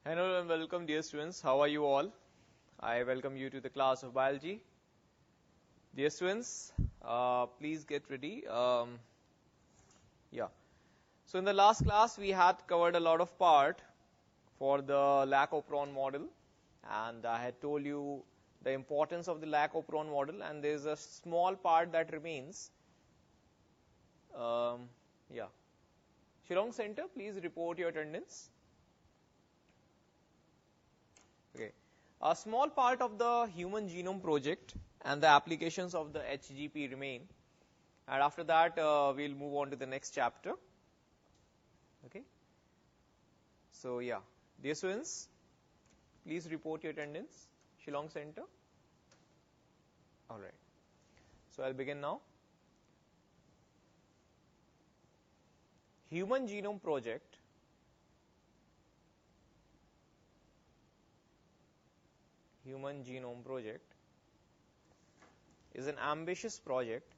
Hello and welcome, dear students. How are you all? I welcome you to the class of biology. Dear students, please get ready. So in the last class, we had covered a lot of part for the Lac-Operon model, and I had told you the importance of the Lac-Operon model, and there is a small part that remains. Shillong Center, please report your attendance. Okay. A small part of the Human Genome Project and the applications of the HGP remain, and after that we'll move on to the next chapter. Okay. So dear students, please report your attendance. Shillong Center. All right. So I'll begin now. Human Genome Project is an ambitious project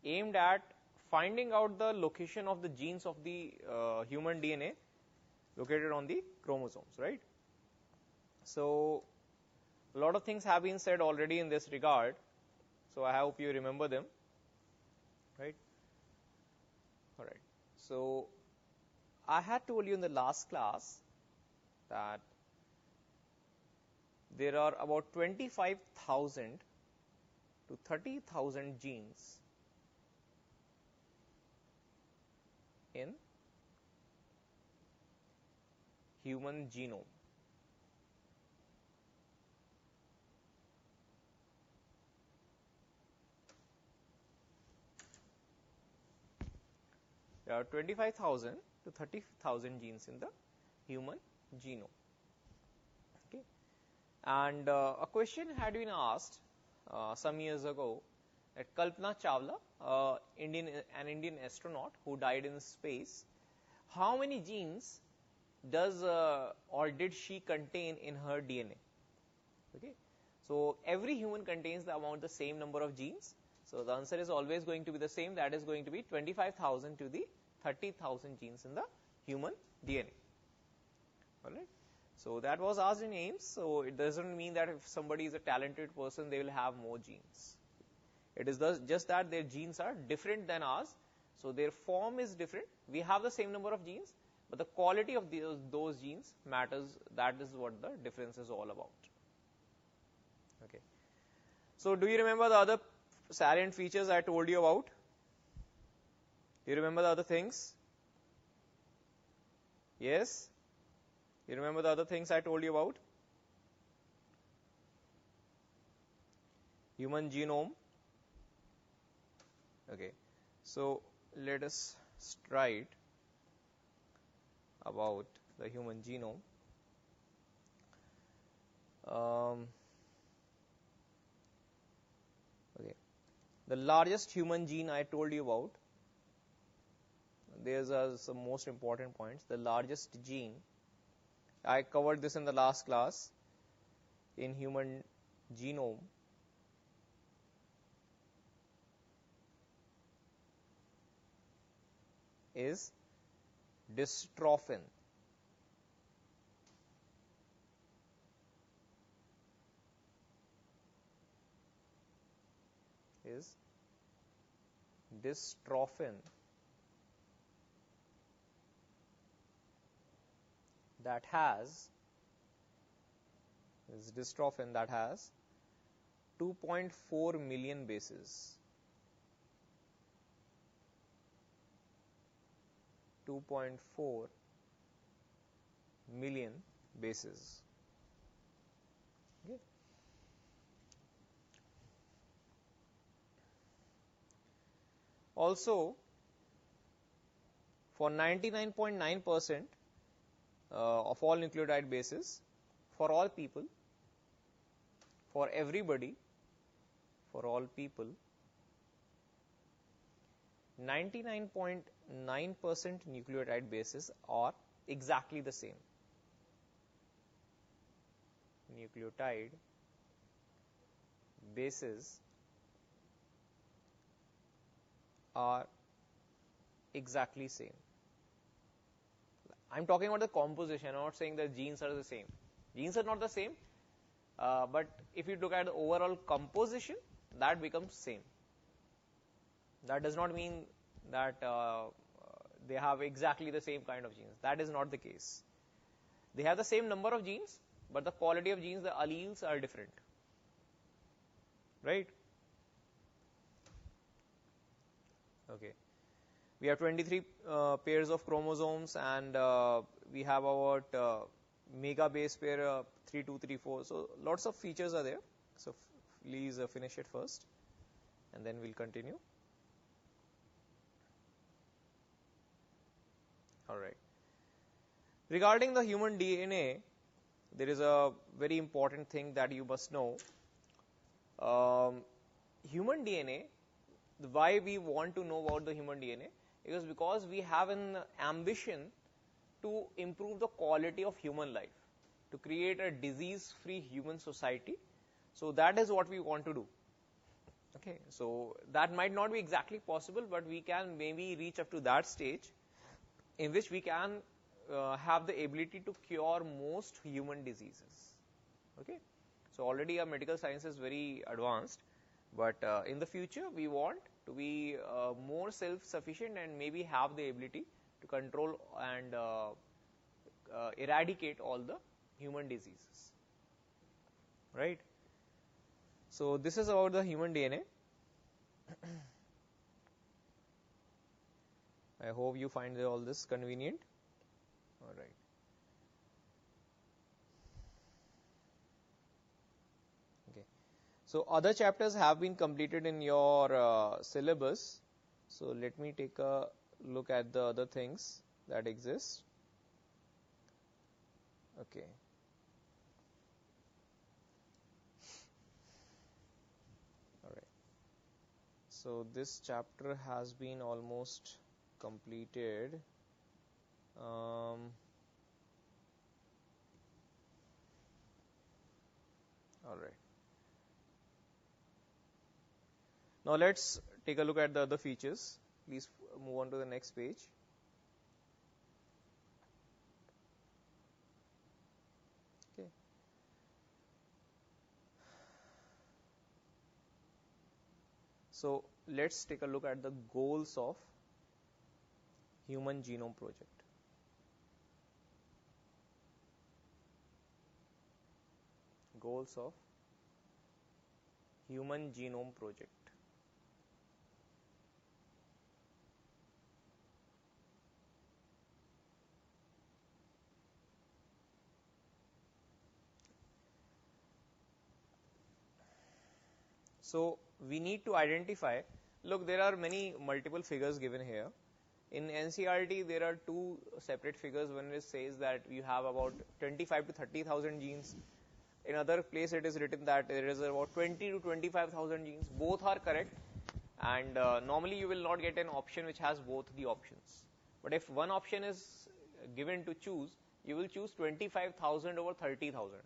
aimed at finding out the location of the genes of the human DNA located on the chromosomes, right? So a lot of things have been said already in this regard, so I hope you remember them, right? All right. So I had told you in the last class that there are about 25,000 to 30,000 genes in human genome. There are 25,000 to 30,000 genes in the human genome. Okay, and a question had been asked some years ago that Kalpana Chawla, an Indian astronaut who died in space, how many genes does or did she contain in her DNA? Okay, so every human contains the same number of genes. So the answer is always going to be the same. That is going to be 25,000 to the 30,000 genes in the human DNA. All right. So that was asked in AIMS. So it doesn't mean that if somebody is a talented person, they will have more genes. It is just that their genes are different than ours. So their form is different. We have the same number of genes, but the quality of those genes matters. That is what the difference is all about. Okay. So do you remember the other salient features I told you about? Do you remember the other things? Yes? You remember the other things I told you about? Human genome. Okay. So let us stride about the human genome. Okay. The largest human gene I told you about, there's some most important points. The largest gene, I covered this in the last class, in human genome is dystrophin. That has 2.4 million bases. 2.4 million bases. Okay. Also, for 99.9% of all nucleotide bases, for all people, for everybody, for all people, 99.9% nucleotide bases are exactly the same. nucleotide bases are exactly same. I'm talking about the composition. I'm not saying that genes are the same. Genes are not the same, but if you look at the overall composition, that becomes same. That does not mean that they have exactly the same kind of genes. That is not the case. They have the same number of genes, but the quality of genes, the alleles are different. Right? Okay. We have 23 pairs of chromosomes, and we have about mega base pair 3, 2, 3, 4. So lots of features are there. So please finish it first, and then we'll continue. All right. Regarding the human DNA, there is a very important thing that you must know. Human DNA, why we want to know about the human DNA? Because we have an ambition to improve the quality of human life, to create a disease-free human society. So that is what we want to do. Okay, so that might not be exactly possible, but we can maybe reach up to that stage in which we can have the ability to cure most human diseases. Okay, so already our medical science is very advanced, but in the future we want to be more self-sufficient and maybe have the ability to control and eradicate all the human diseases. Right? So this is about the human DNA. I hope you find all this convenient. All right. Okay. So other chapters have been completed in your syllabus. So let me take a look at the other things that exist. Okay. All right. So this chapter has been almost completed. All right. Now let's take a look at the other features. Please move on to the next page. Okay. So let's take a look at the goals of Human Genome Project. Goals of Human Genome Project. So we need to identify, look, there are many multiple figures given here. In NCERT, there are two separate figures. One it says that you have about 25 to 30,000 genes. In other place, it is written that there is about 20 to 25,000 genes. Both are correct, and normally you will not get an option which has both the options. But if one option is given to choose, you will choose 25,000 over 30,000.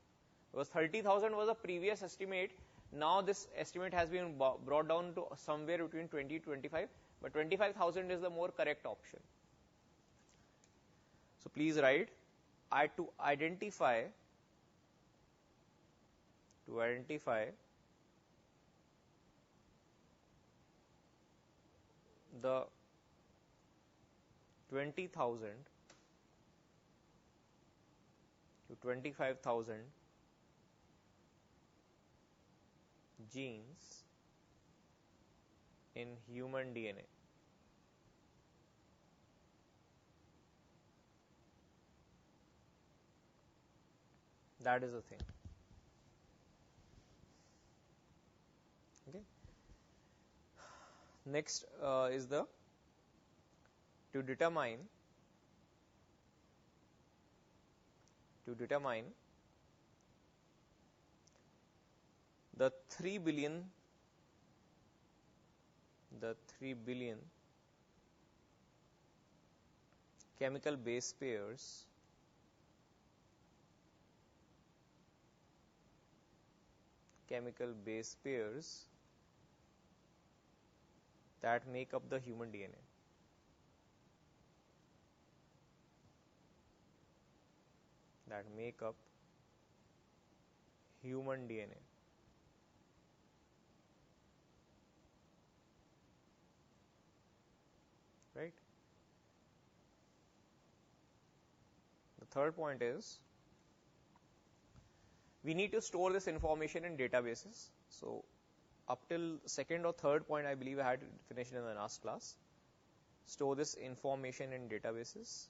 Because 30,000 was a previous estimate. Now this estimate has been brought down to somewhere between 20 to 25, but 25,000 is the more correct option. So please write, to identify the 20,000 to 25,000 genes in human DNA. That is the thing. Okay. Next is to determine the 3 billion chemical base pairs chemical base pairs that make up the human DNA. That make up human DNA. Right? The third point is we need to store this information in databases. So up till second or third point, I believe I had finished in the last class. Store this information in databases.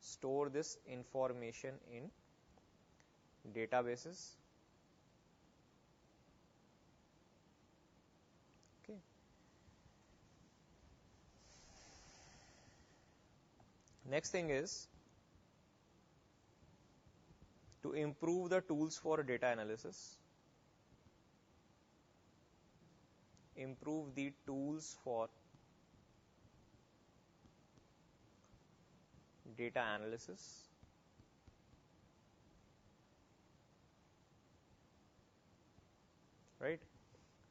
Store this information in databases. Okay. Next thing is to improve the tools for data analysis. Improve the tools for data analysis. Right?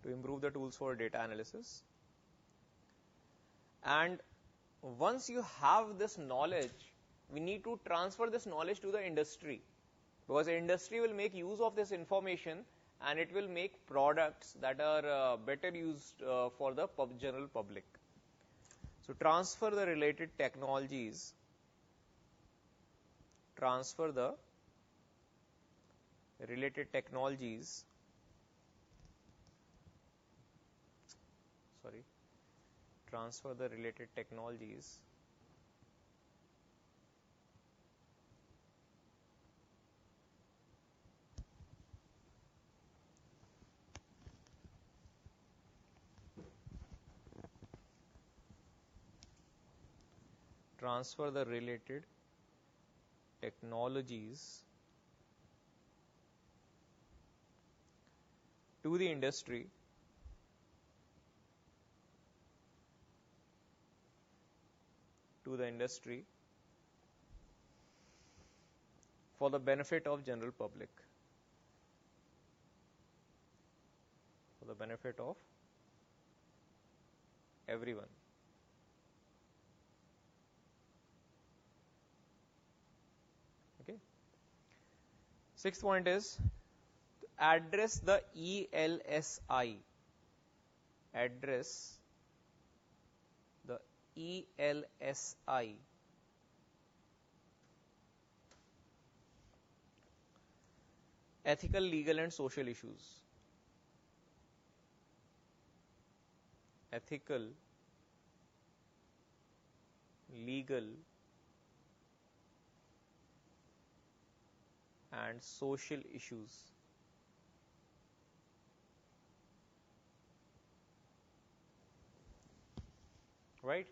To improve the tools for data analysis. And once you have this knowledge, we need to transfer this knowledge to the industry, because the industry will make use of this information and it will make products that are better used for the general public. So transfer the related technologies. Transfer the related technologies. Transfer the related technologies transfer the related technologies to the industry for the benefit of general public. For the benefit of everyone. Okay. Sixth point is address the ELSI. Address the ELSI. Ethical, legal and social issues. Ethical, legal and social issues. Right?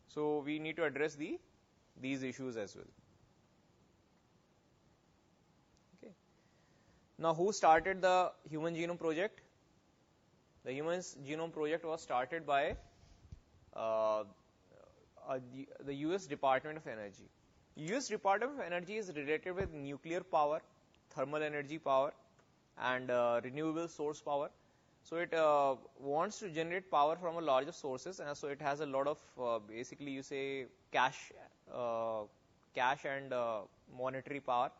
So we need to address these issues as well. Okay. Now, who started the Human Genome Project? The Human Genome Project was started by the US Department of Energy. US Department of Energy is related with nuclear power, thermal energy power, and renewable source power. So it wants to generate power from a larger sources, and so it has a lot of basically you say cash and monetary power.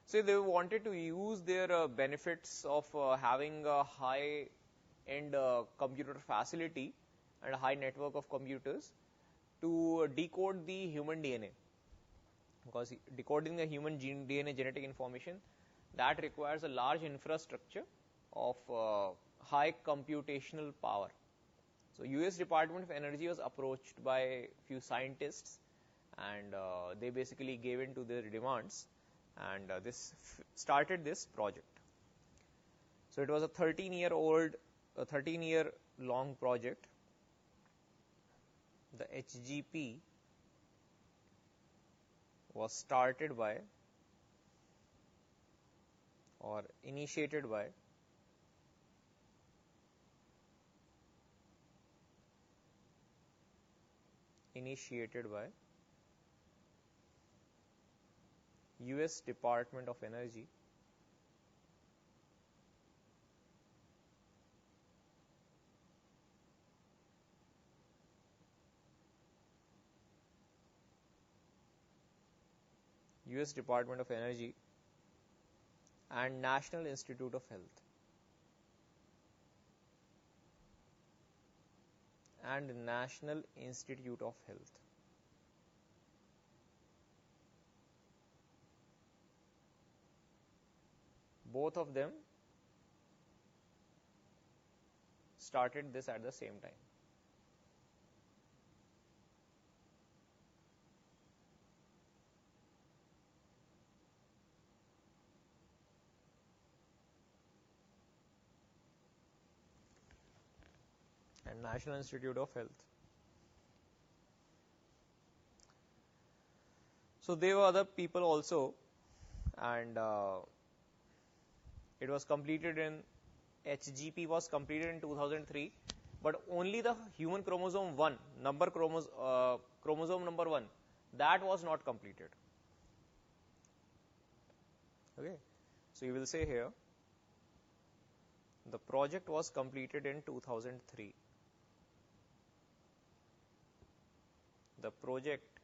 So they wanted to use their benefits of having a high-end computer facility and a high network of computers to decode the human DNA. Because decoding the human DNA genetic information, that requires a large infrastructure of high computational power. So US Department of Energy was approached by a few scientists, and they basically gave in to their demands, and this started this project. So it was a 13-year long project. The HGP was started by or initiated by US Department of Energy US Department of Energy and National Institute of Health both of them started this at the same time. And National Institute of Health. So there were other people also, and it was completed in HGP was completed in 2003, but only the human chromosome 1, chromosome number 1, that was not completed. Okay, so you will say here, the project was completed in 2003. The project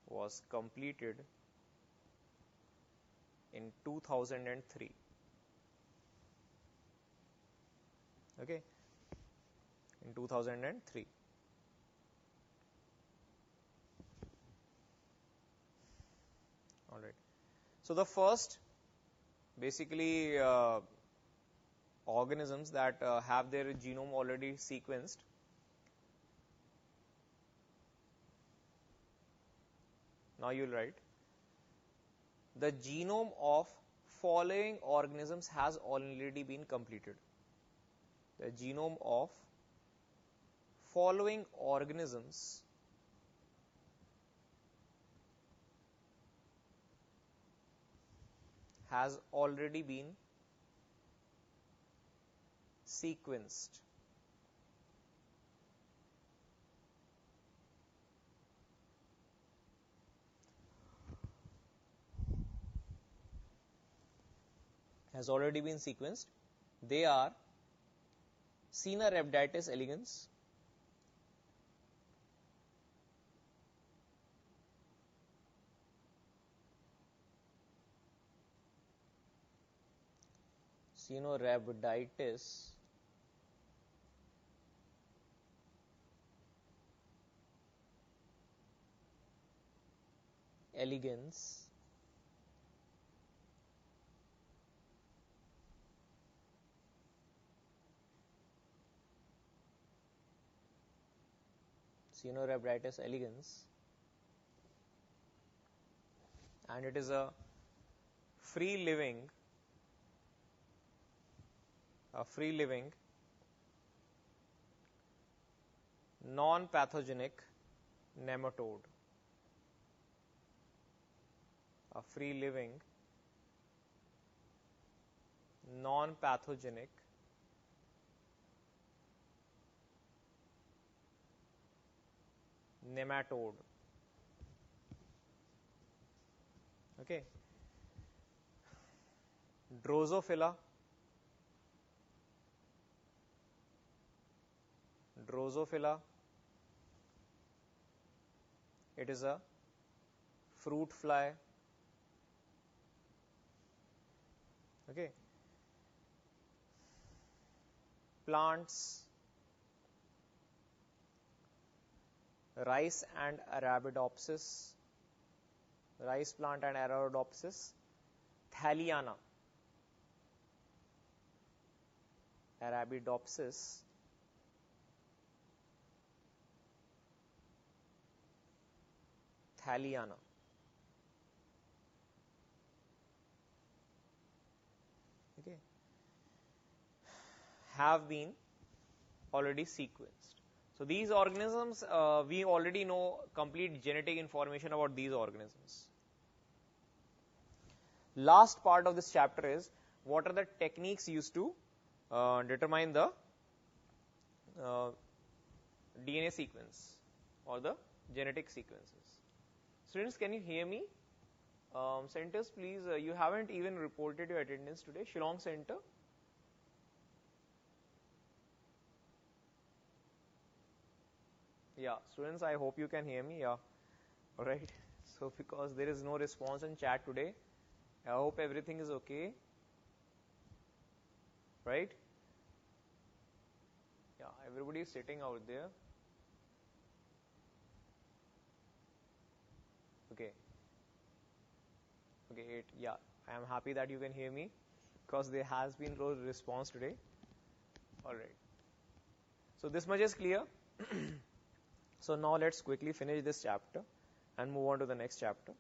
was completed in 2003. Okay, in 2003. All right. So the first, basically, organisms that have their genome already sequenced. Now you will write, the genome of following organisms has already been completed. The genome of following organisms has already been sequenced. Has already been sequenced. They are Caenorhabditis elegans, Caenorhabditis elegans, Caenorhabditis elegans, and it is a free living non-pathogenic nematode. A free living non-pathogenic nematode. Okay. Drosophila. It is a fruit fly. Okay. Plants, rice and Arabidopsis, rice plant and Arabidopsis, Thalliana, Arabidopsis, Thalliana. Okay, have been already sequenced. So these organisms, we already know complete genetic information about these organisms. Last part of this chapter is what are the techniques used to determine the DNA sequence or the genetic sequences. Students, can you hear me? Centers, please. You haven't even reported your attendance today. Shillong Center. Yeah, students, I hope you can hear me. Yeah, all right. So because there is no response in chat today, I hope everything is okay, right? Yeah, everybody is sitting out there. Okay. Okay, yeah, I am happy that you can hear me because there has been no response today. All right. So this much is clear. So now let's quickly finish this chapter and move on to the next chapter.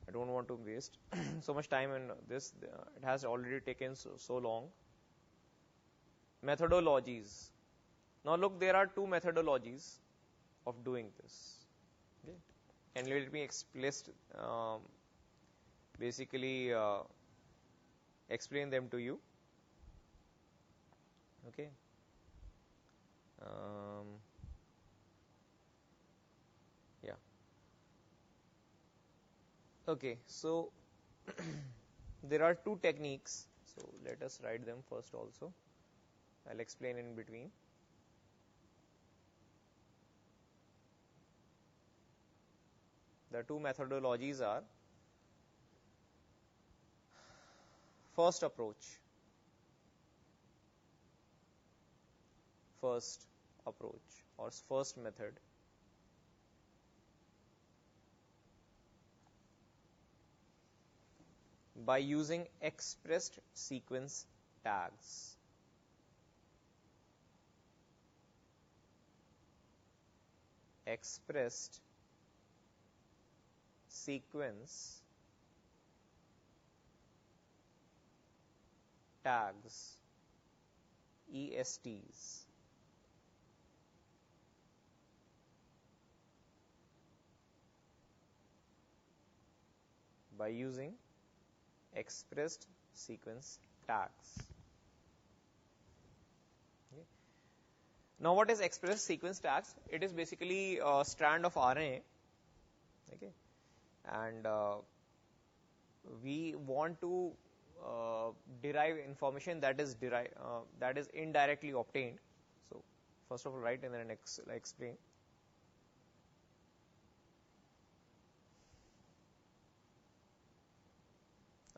I don't want to waste so much time in this. It has already taken so long. Methodologies. Now look, there are two methodologies of doing this. Okay. And let me basically explain them to you. Okay. Yeah. Okay, so there are two techniques. So let us write them first also. I'll explain in between. The two methodologies are: first approach, or first method. By using expressed sequence tags. Expressed sequence tags, ESTs. By using expressed sequence tags. Okay. Now what is expressed sequence tags? It is basically a strand of RNA. Okay. And we want to derive information that is indirectly obtained. So first of all, write and then explain.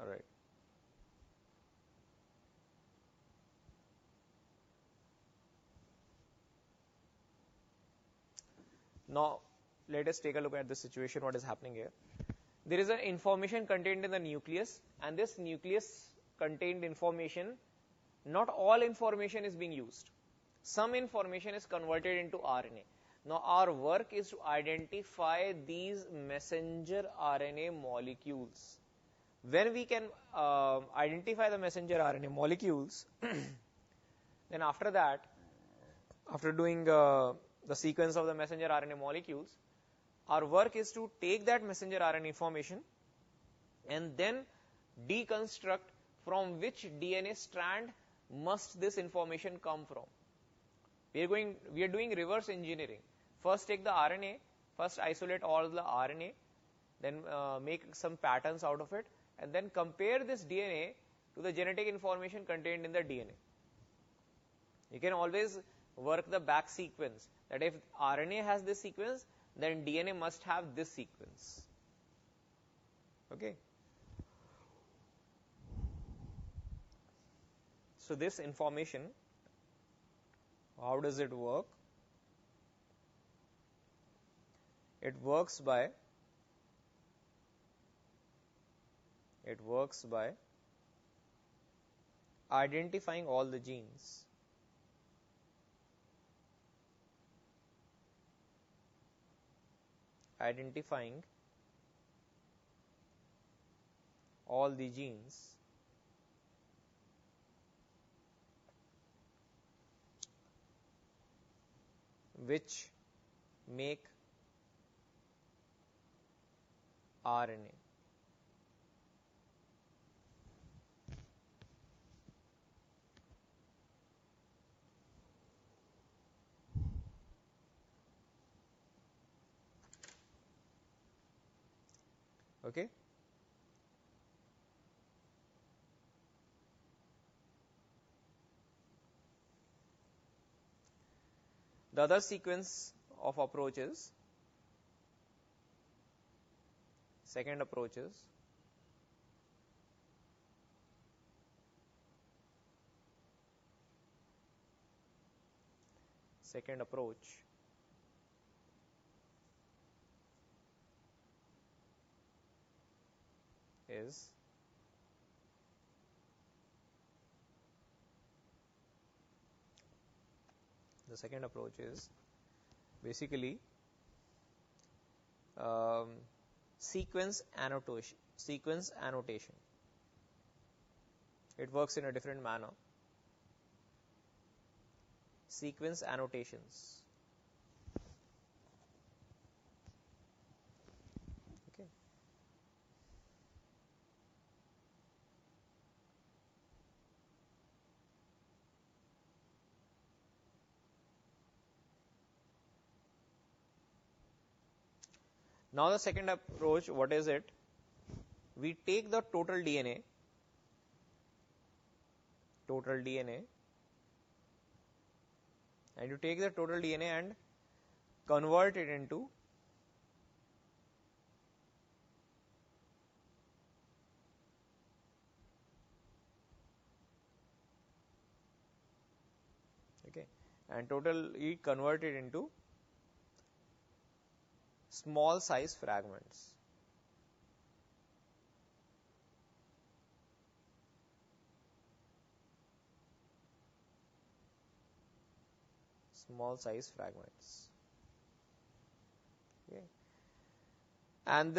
All right. Now let us take a look at the situation. What is happening here? There is an information contained in the nucleus, and this nucleus contained information, not all information is being used. Some information is converted into RNA. Now our work is to identify these messenger RNA molecules. When we can identify the messenger RNA molecules, then after that, after doing the sequence of the messenger RNA molecules, our work is to take that messenger RNA information and then deconstruct from which DNA strand must this information come from. We are doing reverse engineering. First take the RNA, first isolate all the RNA, then make some patterns out of it, and then compare this DNA to the genetic information contained in the DNA. You can always work the back sequence, that if RNA has this sequence, then DNA must have this sequence. Okay. So this information, how does it work? It works by identifying all the genes. Identifying all the genes which make RNA. Okay. The other sequence of approaches, second approach is basically sequence annotation. It works in a different manner. Sequence annotations. Okay. Now the second approach, what is it? We take the total DNA, and you take the total DNA and convert it into small size fragments. Okay. And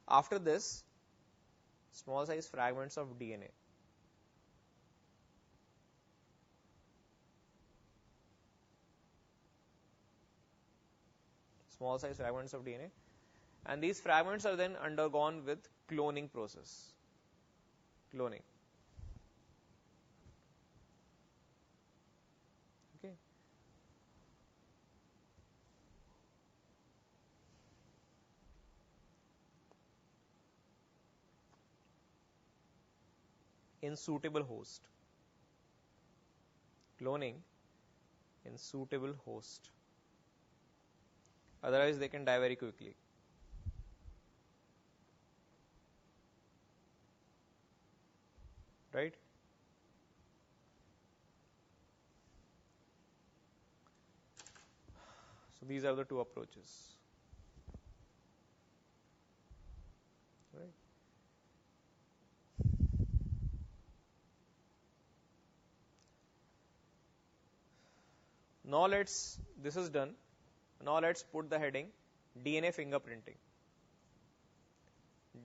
after this, small size fragments of DNA. And these fragments are then undergone with cloning process. Okay. In suitable host. Cloning in suitable host. Otherwise, they can die very quickly. Right? So these are the two approaches. Right? Now this is done. Now let's put the heading DNA fingerprinting.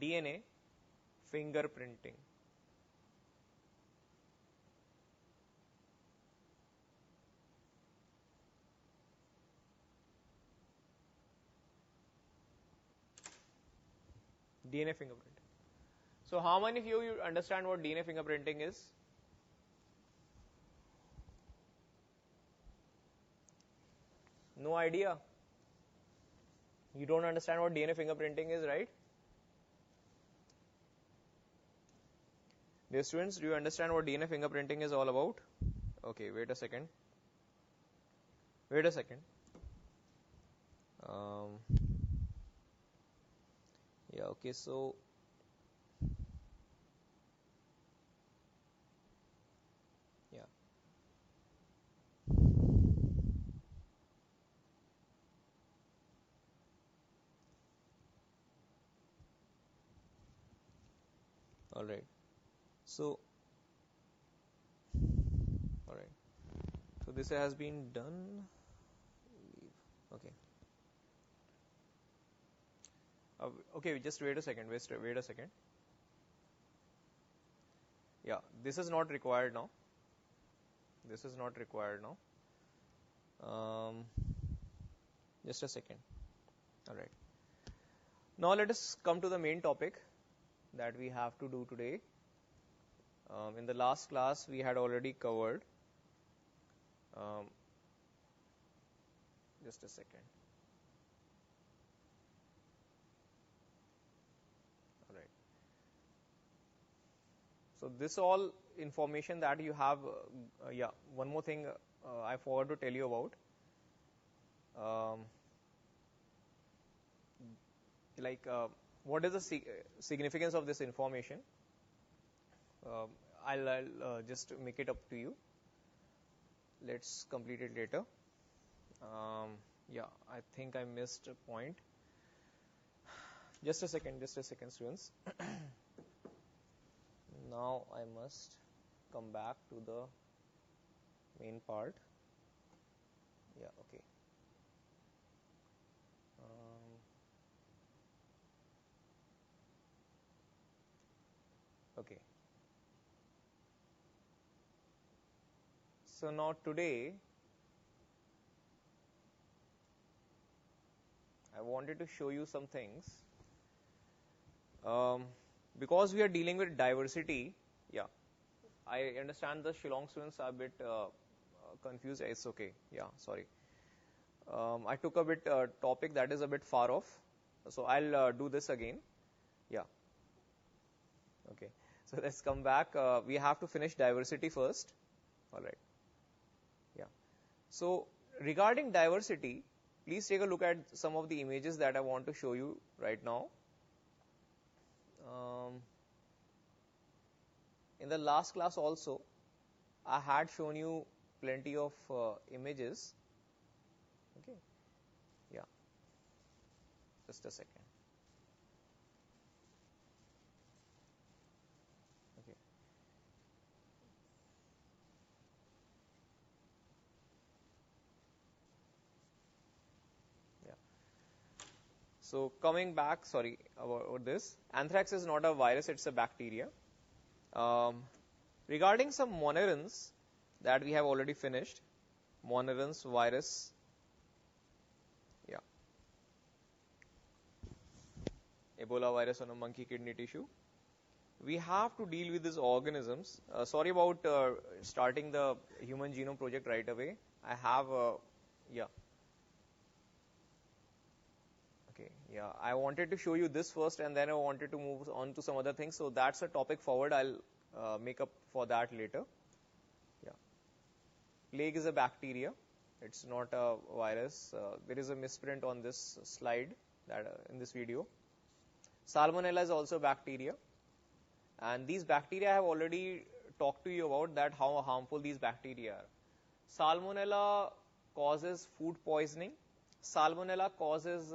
DNA fingerprinting. DNA fingerprinting. So how many of you understand what DNA fingerprinting is? No idea? You don't understand what DNA fingerprinting is, right? Dear students, do you understand what DNA fingerprinting is all about? Okay, wait a second. Yeah, okay, so yeah. All right. So this has been done. Okay. Okay, just wait a second. Yeah, this is not required now. Just a second. All right. Now let us come to the main topic that we have to do today. In the last class, we had already covered. Just a second. All right. So this all information that you have, one more thing I forgot to tell you about. um, like what is the significance of this information? Um, I'll just make it up to you. Let's complete it later. Yeah, I think I missed a point. Just a second, students. Now I must come back to the main part. Yeah, okay. Okay. So now today, I wanted to show you some things. Because we are dealing with diversity, yeah, I understand the Shillong students are a bit confused. It's okay. Yeah, sorry. I took a bit topic that is a bit far off, so I'll do this again. Yeah. Okay. So let's come back. We have to finish diversity first. All right. Yeah. So regarding diversity, please take a look at some of the images that I want to show you right now. In the last class also, I had shown you plenty of images. Okay. Yeah. Just a second. Okay. Yeah. So coming back, sorry about this. Anthrax is not a virus; it's a bacteria. Regarding some monoreins that we have already finished, monoreins virus. Yeah. Ebola virus on a monkey kidney tissue. We have to deal with these organisms. Sorry about starting the human genome project right away. I have, yeah. Okay, yeah. I wanted to show you this first, and then I wanted to move on to some other things. So that's a topic forward. I'll make up for that later. Yeah. Plague is a bacteria. It's not a virus. There is a misprint on this slide that in this video. Salmonella is also bacteria. And these bacteria I have already talked to you about that how harmful these bacteria are. Salmonella causes food poisoning. Salmonella causes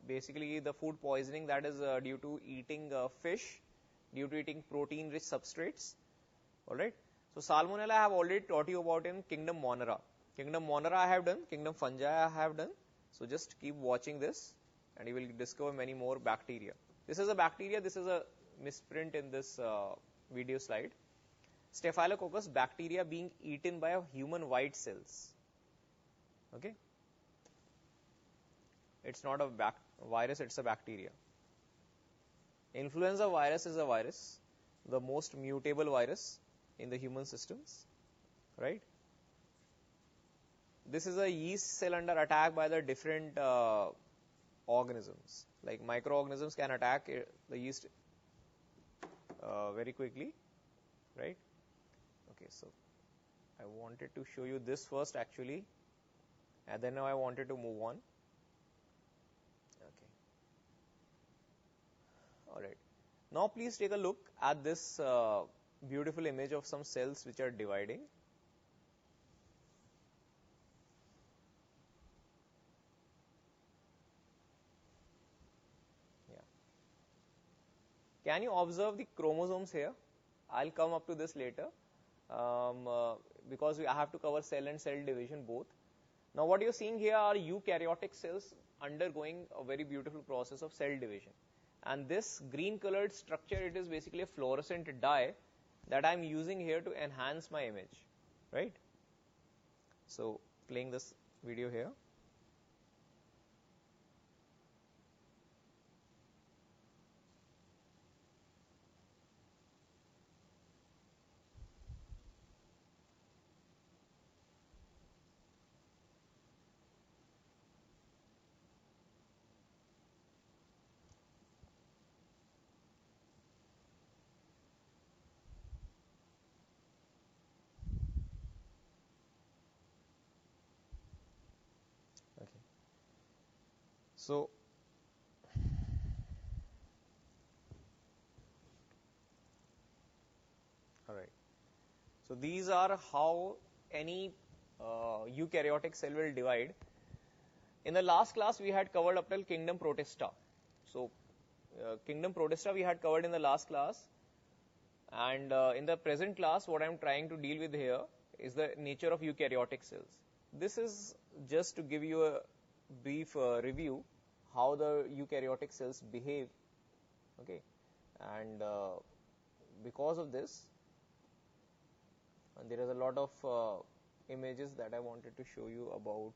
basically the food poisoning that is due to eating fish, due to eating protein-rich substrates. All right. So Salmonella I have already taught you about in Kingdom Monera. Kingdom Monera I have done. Kingdom Fungi I have done. So just keep watching this, and you will discover many more bacteria. This is a bacteria. This is a misprint in this video slide. Staphylococcus bacteria being eaten by human white cells. Okay. It's not a virus, it's a bacteria. Influenza virus is a virus, the most mutable virus in the human systems, right? This is a yeast cell under attack by the different organisms. Like microorganisms can attack the yeast very quickly, right? Okay, so I wanted to show you this first actually, and then now I wanted to move on. Okay. All right. Now please take a look at this beautiful image of some cells which are dividing. Can you observe the chromosomes here? I'll come up to this later because I have to cover cell and cell division both. Now what you're seeing here are eukaryotic cells undergoing a very beautiful process of cell division. And this green colored structure, it is basically a fluorescent dye that I'm using here to enhance my image, right? So playing this video here. So all right. So these are how any eukaryotic cell will divide. In the last class, we had covered up till kingdom Protista. So kingdom Protista we had covered in the last class, and in the present class, what I am trying to deal with here is the nature of eukaryotic cells. This is just to give you a brief review how the eukaryotic cells behave. Okay, and because of this, there is a lot of images that I wanted to show you about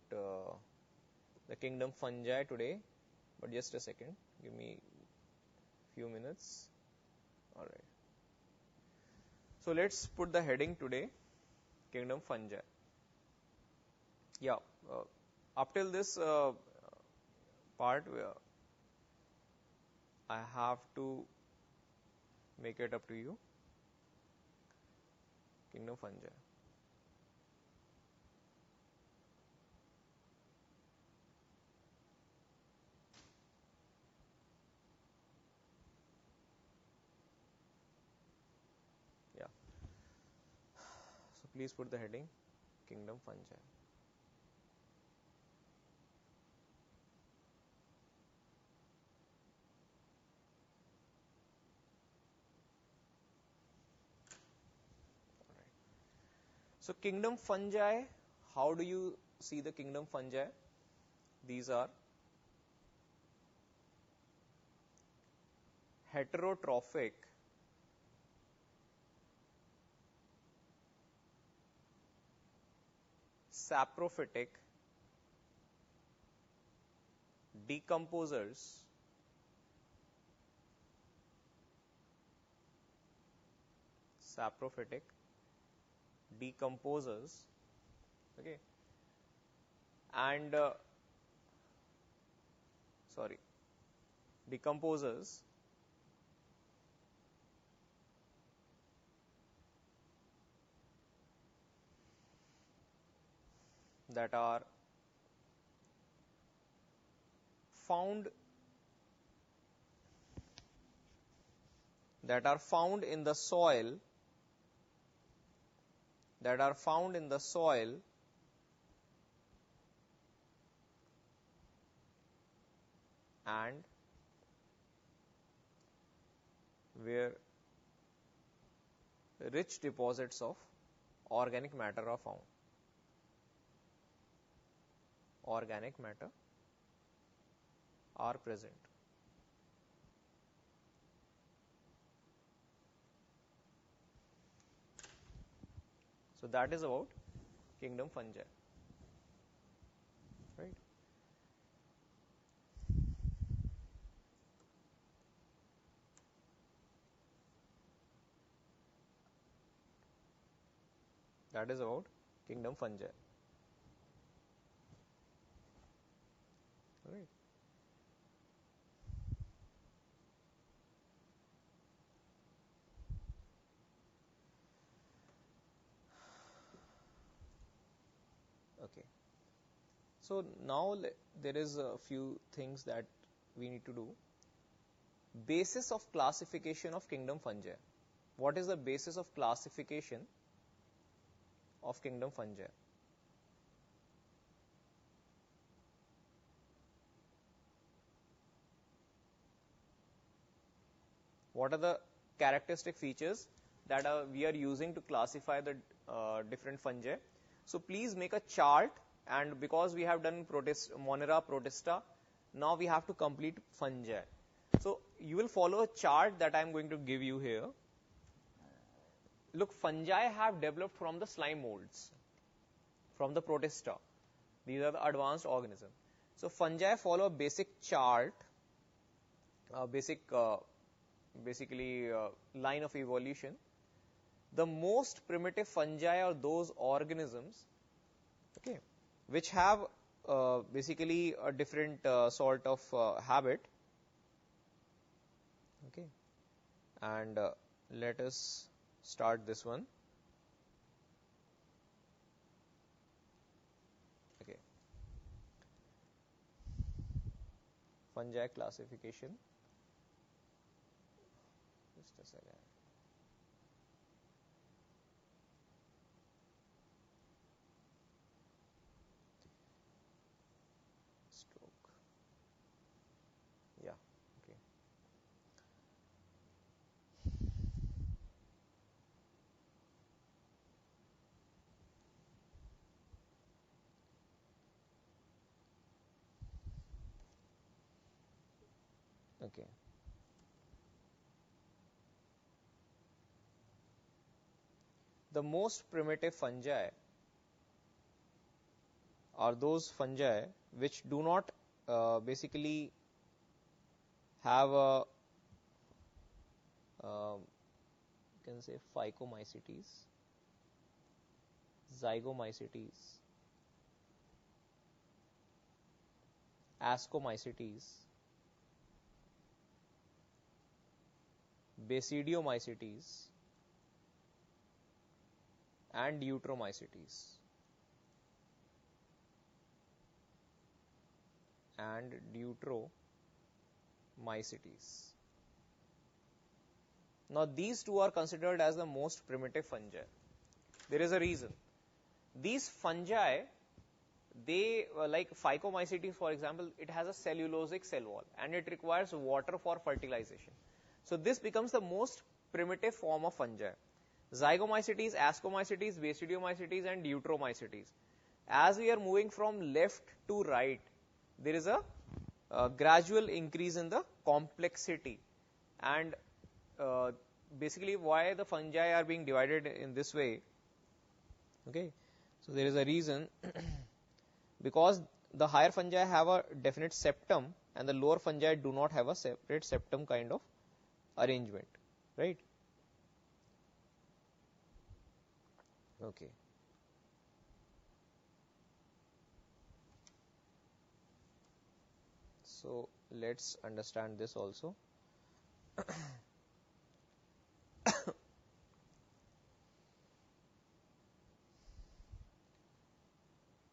the kingdom fungi today, but just a second, give me a few minutes. All right. So let's put the heading today, kingdom fungi. Yeah, up till this part, I have to make it up to you. Kingdom fungi. Yeah. So please put the heading, kingdom fungi. So kingdom fungi, how do you see the kingdom fungi? These are heterotrophic saprophytic decomposers okay, and decomposers that are found in the soil and where rich deposits of organic matter are found. Organic matter are present. So that is about kingdom fungi, right? That is about kingdom fungi, right? Okay. So now there is a few things that we need to do. Basis of classification of kingdom fungi. What is the basis of classification of kingdom fungi? What are the characteristic features that we are using to classify the different fungi? So please make a chart, and because we have done Monera protista, now we have to complete fungi. So you will follow a chart that I am going to give you here. Look, fungi have developed from the slime molds, from the protista. These are the advanced organisms. So fungi follow a basic chart, basically line of evolution. The most primitive fungi are those organisms, okay, which have basically a different sort of habit, okay, and let us start this one. Okay. Fungi classification. Just a second. Stroke. Yeah. Okay. Okay. The most primitive fungi are those fungi which do not basically have a you can say phycomycetes, zygomycetes, ascomycetes, basidiomycetes, and deuteromycetes. Now these two are considered as the most primitive fungi. There is a reason. These fungi, they like phycomycetes, for example, it has a cellulosic cell wall and it requires water for fertilization. So this becomes the most primitive form of fungi. Zygomycetes, ascomycetes, basidiomycetes, and deuteromycetes. As we are moving from left to right, there is a gradual increase in the complexity, and basically why the fungi are being divided in this way. Okay, so there is a reason because the higher fungi have a definite septum and the lower fungi do not have a separate septum kind of arrangement, right? Okay. So let's understand this also.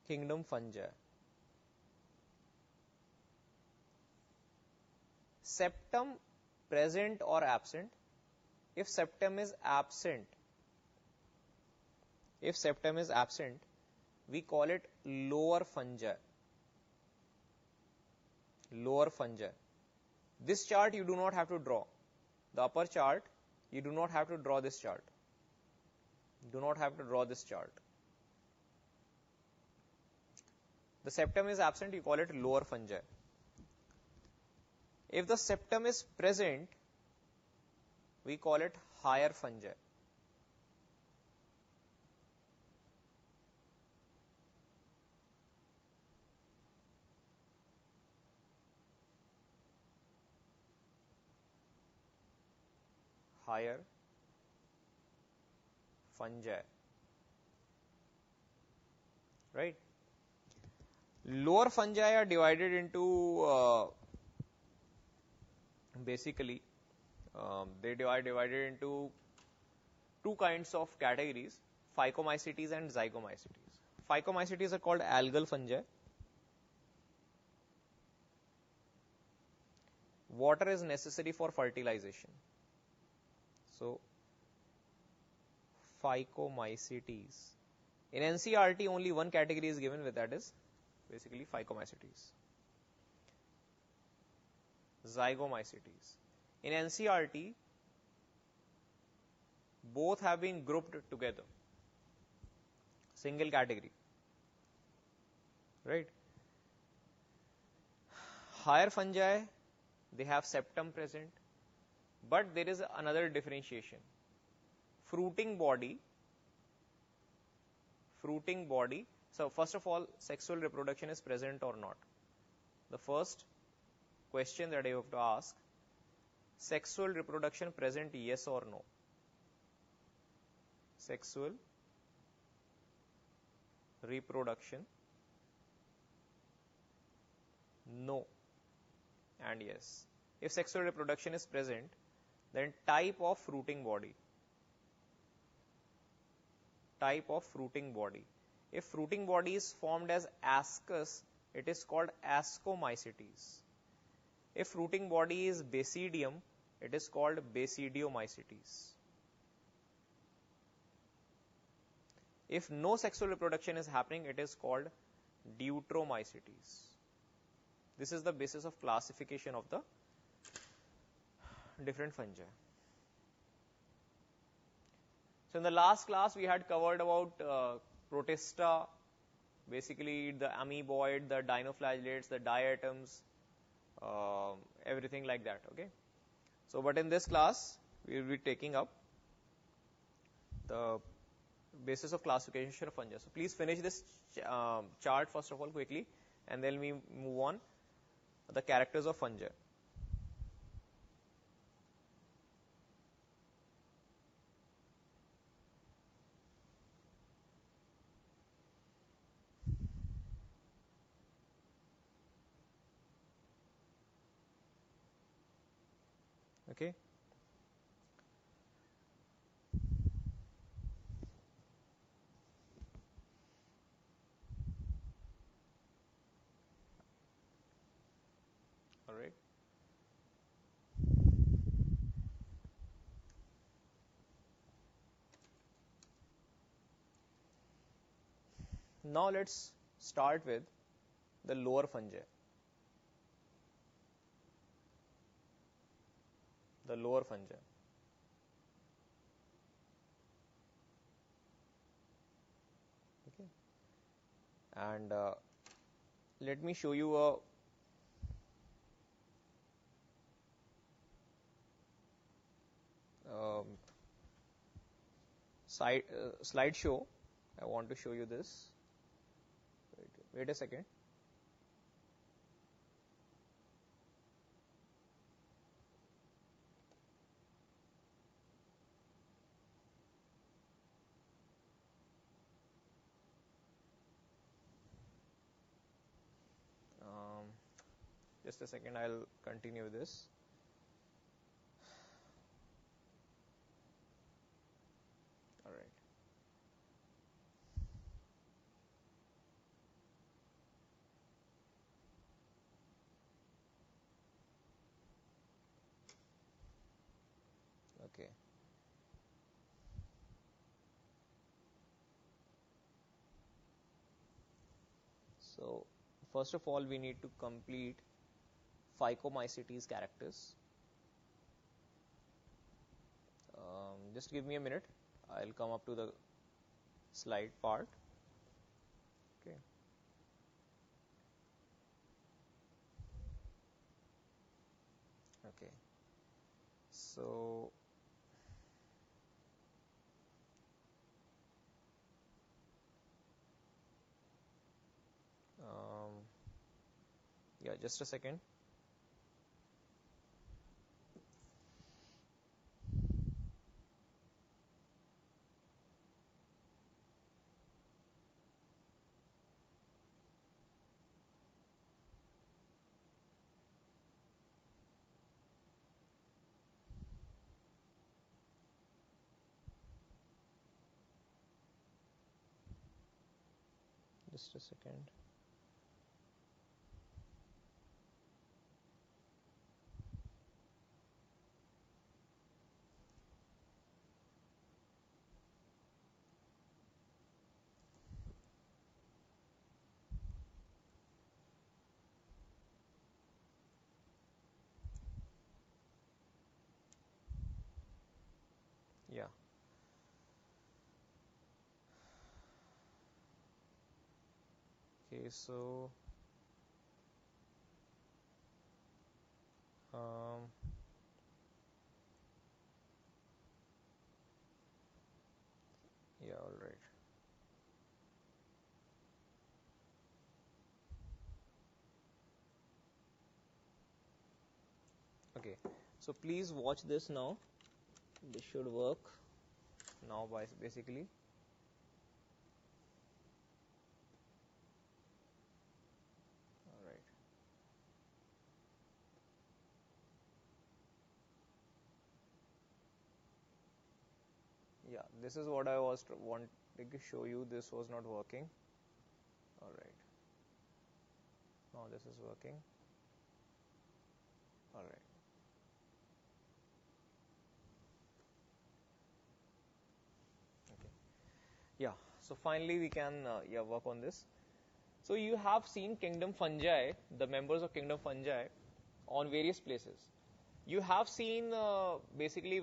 Kingdom fungi. Septum present or absent. If septum is absent, we call it lower fungi. Lower fungi. This chart you do not have to draw. The upper chart, you do not have to draw this chart. Do not have to draw this chart. The septum is absent, you call it lower fungi. If the septum is present, we call it higher fungi. Higher fungi, right? Lower fungi are divided into basically they divided into two kinds of categories: phycomycetes and zygomycetes. Phycomycetes are called algal fungi. Water is necessary for fertilization. So phycomycetes. In NCERT, only one category is given, with that is basically phycomycetes. Zygomycetes. In NCERT, both have been grouped together. Single category. Right? Higher fungi, they have septum present, but there is another differentiation. Fruiting body. So first of all, sexual reproduction is present or not? The first question that you have to ask, sexual reproduction present, yes or no? Sexual reproduction, no and yes. If sexual reproduction is present, then type of fruiting body. If fruiting body is formed as ascus, it is called ascomycetes. If rooting body is basidium, it is called basidiomycetes. If no sexual reproduction is happening, it is called deuteromycetes. This is the basis of classification of the different fungi. So in the last class, we had covered about Protista, basically the amoeboid, the dinoflagellates, the diatoms, everything like that. Okay. So, but in this class, we will be taking up the basis of classification of fungi. So, please finish this chart first of all quickly, and then we move on the characters of fungi. Okay. All right. Now let's start with the lower fungi. The lower fungi. Okay. And let me show you a slideshow. I want to show you this. Wait a second. Just a second, I'll continue this. All right. Okay. So, first of all, we need to complete Phycomycetes characters. Just give me a minute. I'll come up to the slide part. Okay. Okay. So, yeah, just a second. Just a second. Yeah. Okay, so yeah, all right. Okay, so please watch this now. This should work now basically. All right. Yeah, this is what I was wanting to show you. This was not working. All right. Now this is working. All right. Okay. Yeah. So finally, we can work on this. So you have seen kingdom fungi, the members of kingdom fungi, on various places. You have seen basically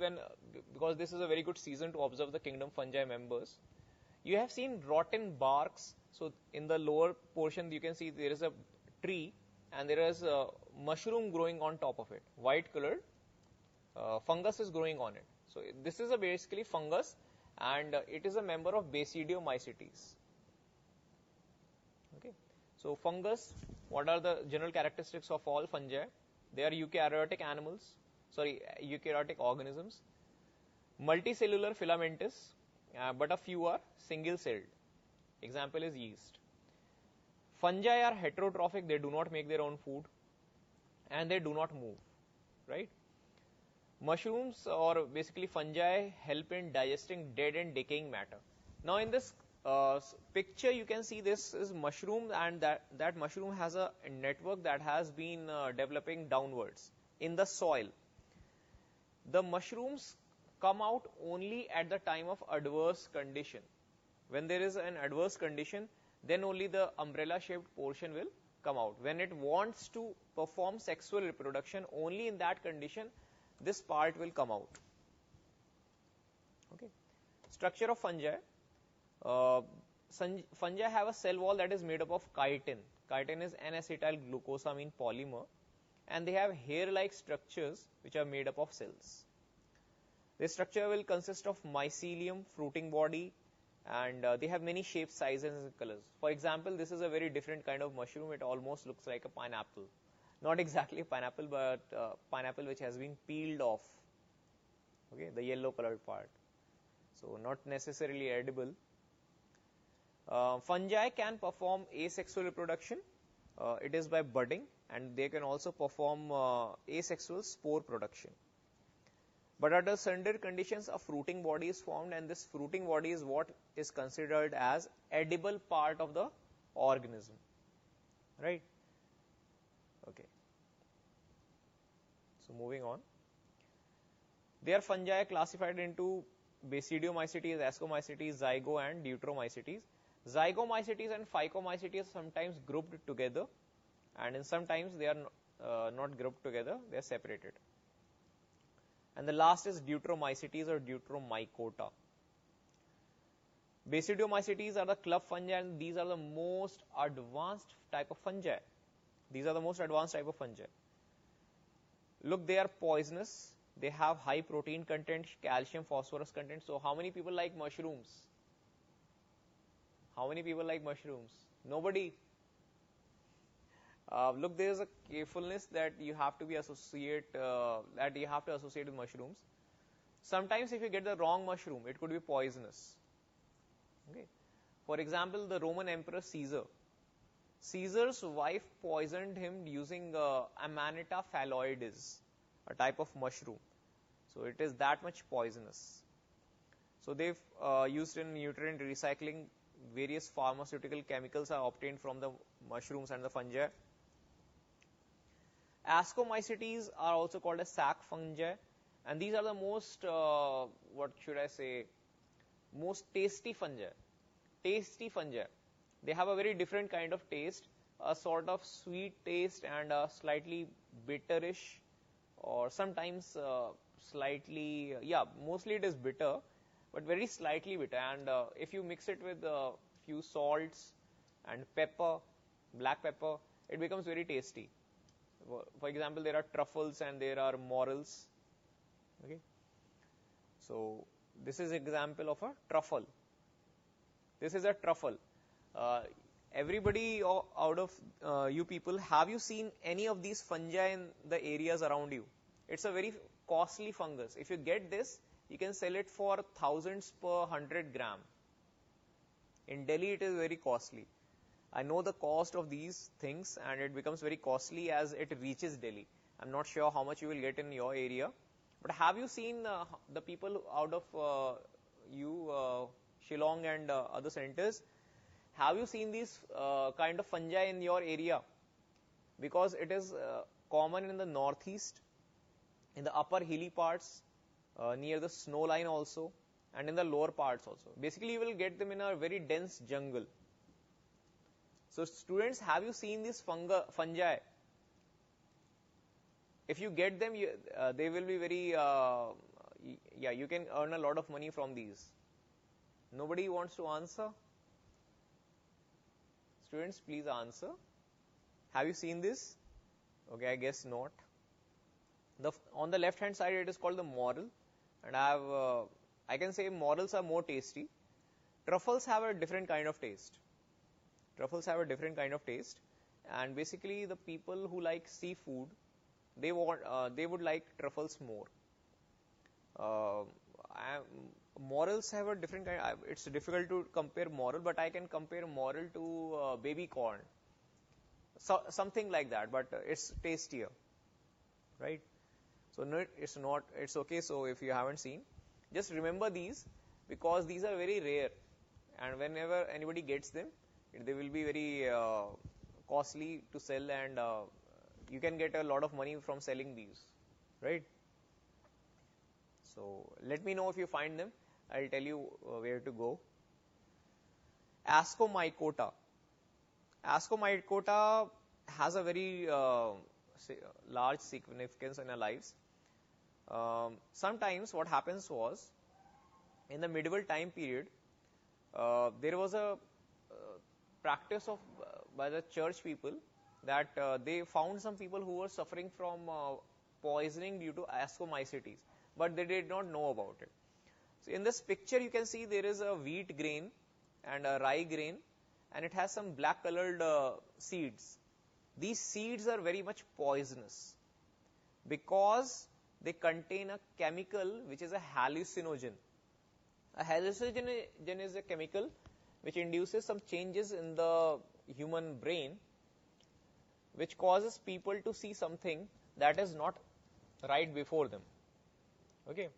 because this is a very good season to observe the kingdom fungi members. You have seen rotten barks. So in the lower portion, you can see there is a tree and there is a mushroom growing on top of it, white colored fungus is growing on it. So this is a basically fungus, and it is a member of Basidiomycetes. Okay. So fungus, what are the general characteristics of all fungi? They are eukaryotic organisms, multicellular filamentous, but a few are single-celled. Example is yeast. Fungi are heterotrophic, they do not make their own food, and they do not move, right? Mushrooms, or basically fungi, help in digesting dead and decaying matter. Now in this picture you can see this is mushroom, and that mushroom has a network that has been developing downwards in the soil. The mushrooms come out only at the time of adverse condition. When there is an adverse condition, then only the umbrella shaped portion will come out. When it wants to perform sexual reproduction, only in that condition this part will come out. Okay. Structure of fungi. Fungi have a cell wall that is made up of chitin. Chitin is N-acetyl glucosamine polymer, and they have hair-like structures which are made up of cells. This structure will consist of mycelium, fruiting body, and they have many shapes, sizes, and colors. For example, this is a very different kind of mushroom. It almost looks like a pineapple. Not exactly pineapple, but pineapple which has been peeled off. Okay, the yellow colored part. So not necessarily edible. Fungi can perform asexual reproduction. It is by budding, and they can also perform asexual spore production. But under certain conditions, a fruiting body is formed, and this fruiting body is what is considered as edible part of the organism, right? Okay. So moving on. Their fungi are classified into Basidiomycetes, Ascomycetes, Zygo, and Deuteromycetes. Zygomycetes and Phycomycetes are sometimes grouped together, and in sometimes they are not grouped together, they are separated. And the last is Deuteromycetes or Deuteromycota. Basidiomycetes are the club fungi, and these are the most advanced type of fungi. These are the most advanced type of fungi. Look, they are poisonous. They have high protein content, calcium, phosphorus content. So how many people like mushrooms? How many people like mushrooms? Nobody. Look, there is a carefulness that you have to associate with mushrooms. Sometimes if you get the wrong mushroom, it could be poisonous. Okay. For example, the Roman Emperor Caesar. Caesar's wife poisoned him using Amanita phalloides, a type of mushroom. So it is that much poisonous. So they've used in nutrient recycling. Various pharmaceutical chemicals are obtained from the mushrooms and the fungi. Ascomycetes are also called as sac fungi, and these are the most, most tasty fungi. Tasty fungi. They have a very different kind of taste, a sort of sweet taste and a slightly bitterish, or sometimes slightly, mostly it is bitter, but very slightly bitter. And if you mix it with a few salts and pepper, black pepper, it becomes very tasty. For example, there are truffles and there are morels. Okay, so this is example of a truffle. This is a truffle. Everybody out of you people, have you seen any of these fungi in the areas around you? It's a very costly fungus. If you get this, you can sell it for thousands per 100 gram. In Delhi, it is very costly. I know the cost of these things, and it becomes very costly as it reaches Delhi. I'm not sure how much you will get in your area. But have you seen the people out of Shillong and other centers? Have you seen these kind of fungi in your area? because it is common in the northeast, in the upper hilly parts, near the snow line also, and in the lower parts also. Basically, you will get them in a very dense jungle. So students, have you seen these fungi? If you get them, they will be very, yeah, you can earn a lot of money from these. Nobody wants to answer? Students, please answer. Have you seen this? Okay, I guess not. On the left hand side, it is called the morel, and I can say morels are more tasty. Truffles have a different kind of taste. Truffles have a different kind of taste, and basically the people who like seafood, they would like truffles more. Morels have a different kind. It's difficult to compare morel, but I can compare morel to baby corn. So something like that, but it's tastier, right? So no, it's not. It's okay. So if you haven't seen, just remember these, because these are very rare, and whenever anybody gets them, they will be very costly to sell, and you can get a lot of money from selling these, right? So let me know if you find them. I'll tell you where to go. Ascomycota. Ascomycota has a very large significance in our lives. Sometimes what happens was, in the medieval time period, there was a practice of by the church people that they found some people who were suffering from poisoning due to ascomycetes, but they did not know about it. So in this picture, you can see there is a wheat grain and a rye grain, and it has some black colored seeds. These seeds are very much poisonous because they contain a chemical which is a hallucinogen. A hallucinogen is a chemical which induces some changes in the human brain, which causes people to see something that is not right before them. Okay.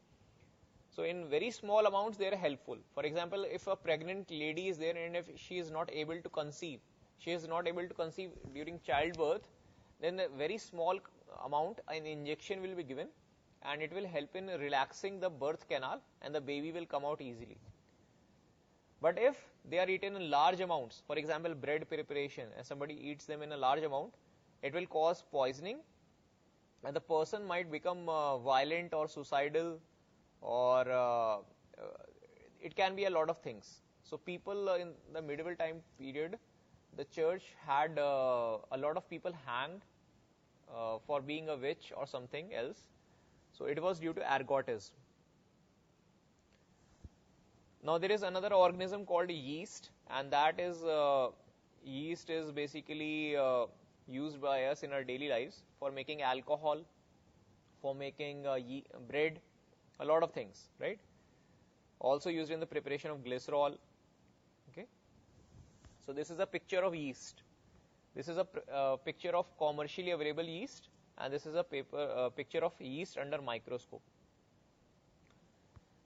So in very small amounts, they are helpful. For example, if a pregnant lady is there and if she is not able to conceive, during childbirth, then a very small amount, an injection will be given, and it will help in relaxing the birth canal, and the baby will come out easily. But if they are eaten in large amounts, for example, bread preparation, and somebody eats them in a large amount, it will cause poisoning, and the person might become violent or suicidal, or it can be a lot of things. So people in the medieval time period, the church had a lot of people hanged for being a witch or something else. So it was due to ergotism. Now there is another organism called yeast, and that is yeast is basically used by us in our daily lives for making alcohol, for making bread, a lot of things, right? Also used in the preparation of glycerol. Okay. So this is a picture of yeast. This is a picture of commercially available yeast, and this is a picture of yeast under microscope.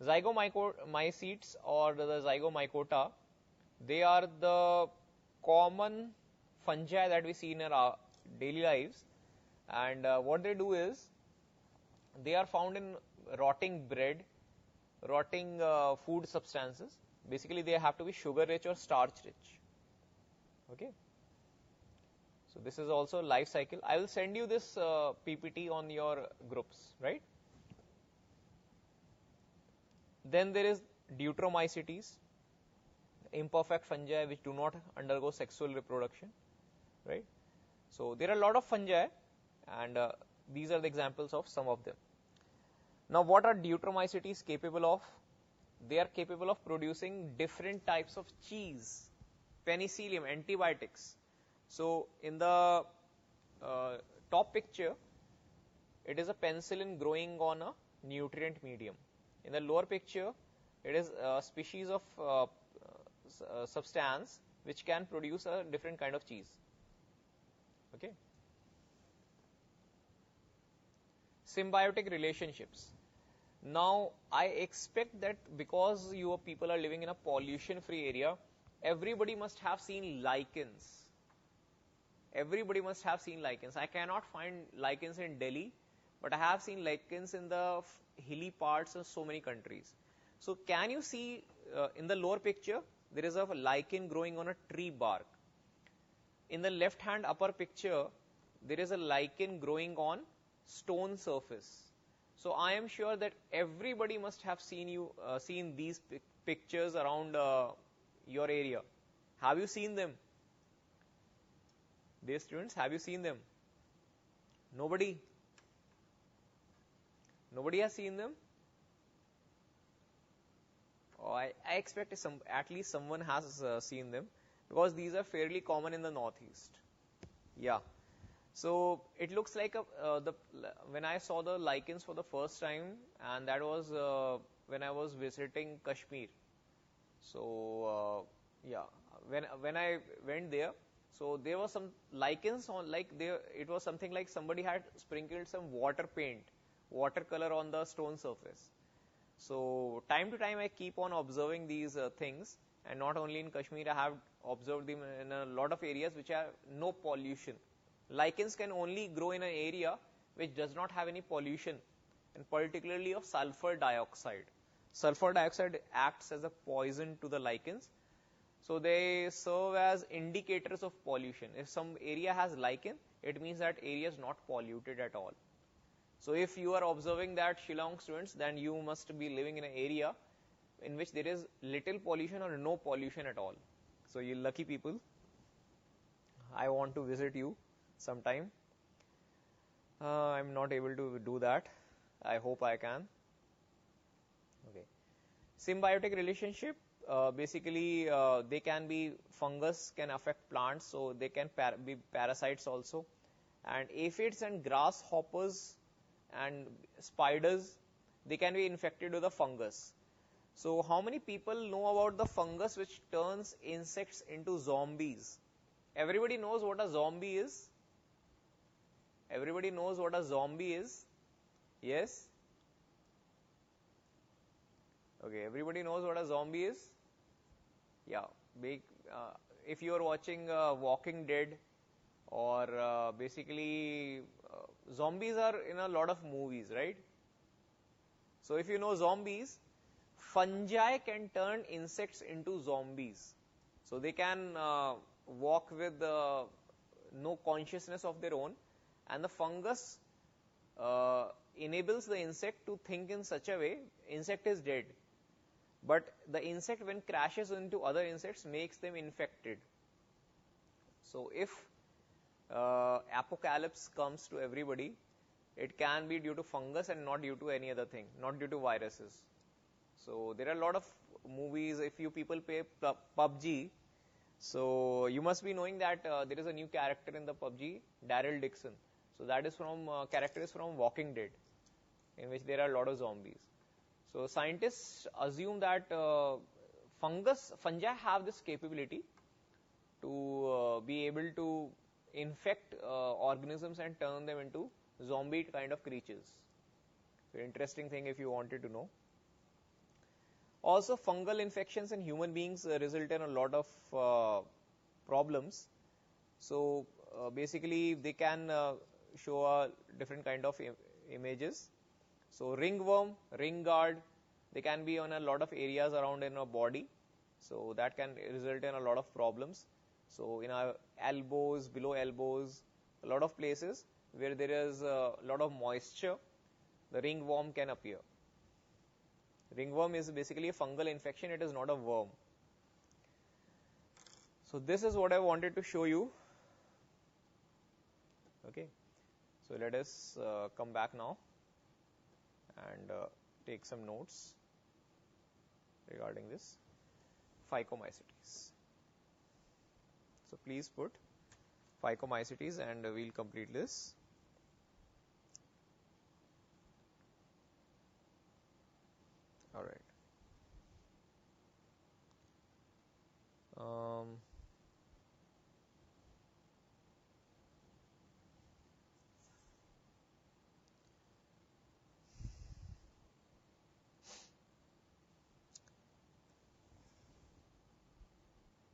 Zygomycetes or the zygomycota, they are the common fungi that we see in our daily lives, and what they do is, they are found in rotting bread, rotting food substances. Basically, they have to be sugar rich or starch rich. Okay. So this is also life cycle. I will send you this PPT on your groups, right? Then there is Deuteromycetes, imperfect fungi which do not undergo sexual reproduction, right? So there are a lot of fungi, and these are the examples of some of them. Now, what are Deuteromycetes capable of? They are capable of producing different types of cheese, penicillium, antibiotics. So in the top picture, it is a penicillin growing on a nutrient medium. In the lower picture, it is a species of substance which can produce a different kind of cheese. Okay. Symbiotic relationships. Now, I expect that because you people are living in a pollution-free area, everybody must have seen lichens. everybody must have seen lichens. I cannot find lichens in Delhi, but I have seen lichens in the hilly parts of so many countries. So can you see in the lower picture, there is a lichen growing on a tree bark. In the left hand upper picture, there is a lichen growing on stone surface. So I am sure that everybody must have seen these pictures around your area. Have you seen them? Dear students, have you seen them? Nobody? Nobody has seen them? Oh, I expect at least someone has seen them, because these are fairly common in the northeast. Yeah. So it looks like when I saw the lichens for the first time, and that was when I was visiting Kashmir. So yeah, when I went there, so there was some lichens on, it was something like somebody had sprinkled some watercolor on the stone surface. So time to time I keep on observing these things, and not only in Kashmir, I have observed them in a lot of areas which have no pollution. Lichens can only grow in an area which does not have any pollution, and particularly of sulfur dioxide. Sulfur dioxide acts as a poison to the lichens, so they serve as indicators of pollution. If some area has lichen, it means that area is not polluted at all. So if you are observing that, Shillong students, then you must be living in an area in which there is little pollution or no pollution at all. So you lucky people. I want to visit you sometime. I'm not able to do that. I hope I can. Okay. Symbiotic relationship. Basically, they can be fungus can affect plants, so they can be parasites also. And aphids and grasshoppers and spiders, they can be infected with the fungus. So how many people know about the fungus which turns insects into zombies? Everybody knows what a zombie is? Everybody knows what a zombie is? Yes? Okay, everybody knows what a zombie is? Yeah. If you are watching Walking Dead, or basically zombies are in a lot of movies, right? So if you know zombies, fungi can turn insects into zombies. So they can walk with no consciousness of their own, and the fungus enables the insect to think in such a way, insect is dead. But the insect, when crashes into other insects, makes them infected. So if apocalypse comes to everybody, it can be due to fungus and not due to any other thing, not due to viruses. So there are a lot of movies. If you people play PUBG, so you must be knowing that there is a new character in the PUBG, Daryl Dixon. So that is from character is from Walking Dead, in which there are a lot of zombies. So scientists assume that fungi have this capability to be able to infect organisms and turn them into zombie kind of creatures. So interesting thing if you wanted to know. Also, fungal infections in human beings result in a lot of problems. So basically they can show a different kind of images. So ringworm, ringguard, they can be on a lot of areas around in our body. So that can result in a lot of problems. So in our elbows, below elbows, a lot of places where there is a lot of moisture, the ringworm can appear. Ringworm is basically a fungal infection, it is not a worm. So this is what I wanted to show you. Okay, so let us come back now and take some notes regarding this phycomycetes. So please put phycomycetes and we'll complete this. All right.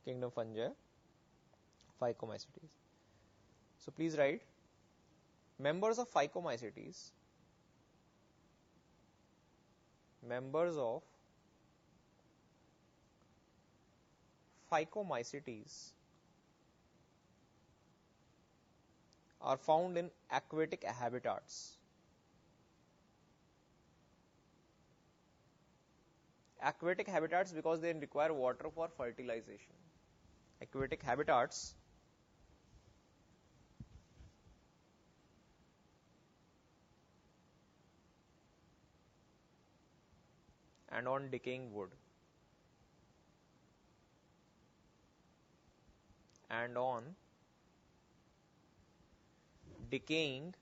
Kingdom fungi, phycomycetes. So please write members of Phycomycetes, members of Phycomycetes are found in aquatic habitats. Aquatic habitats because they require water for fertilization. Aquatic habitats and on decaying wood. And on decaying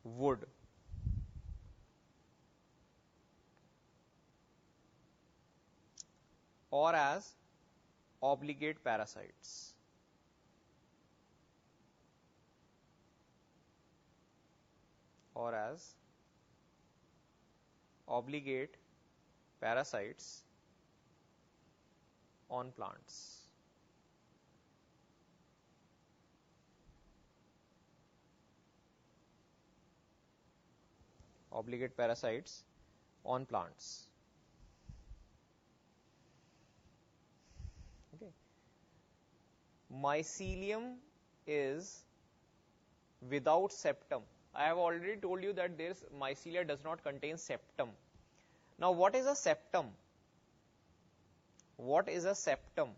wood. Or as obligate parasites. Or as obligate parasites on plants. Obligate parasites on plants. Okay. Mycelium is without septum. I have already told you that mycelia does not contain septum. Now what is a septum? What is a septum?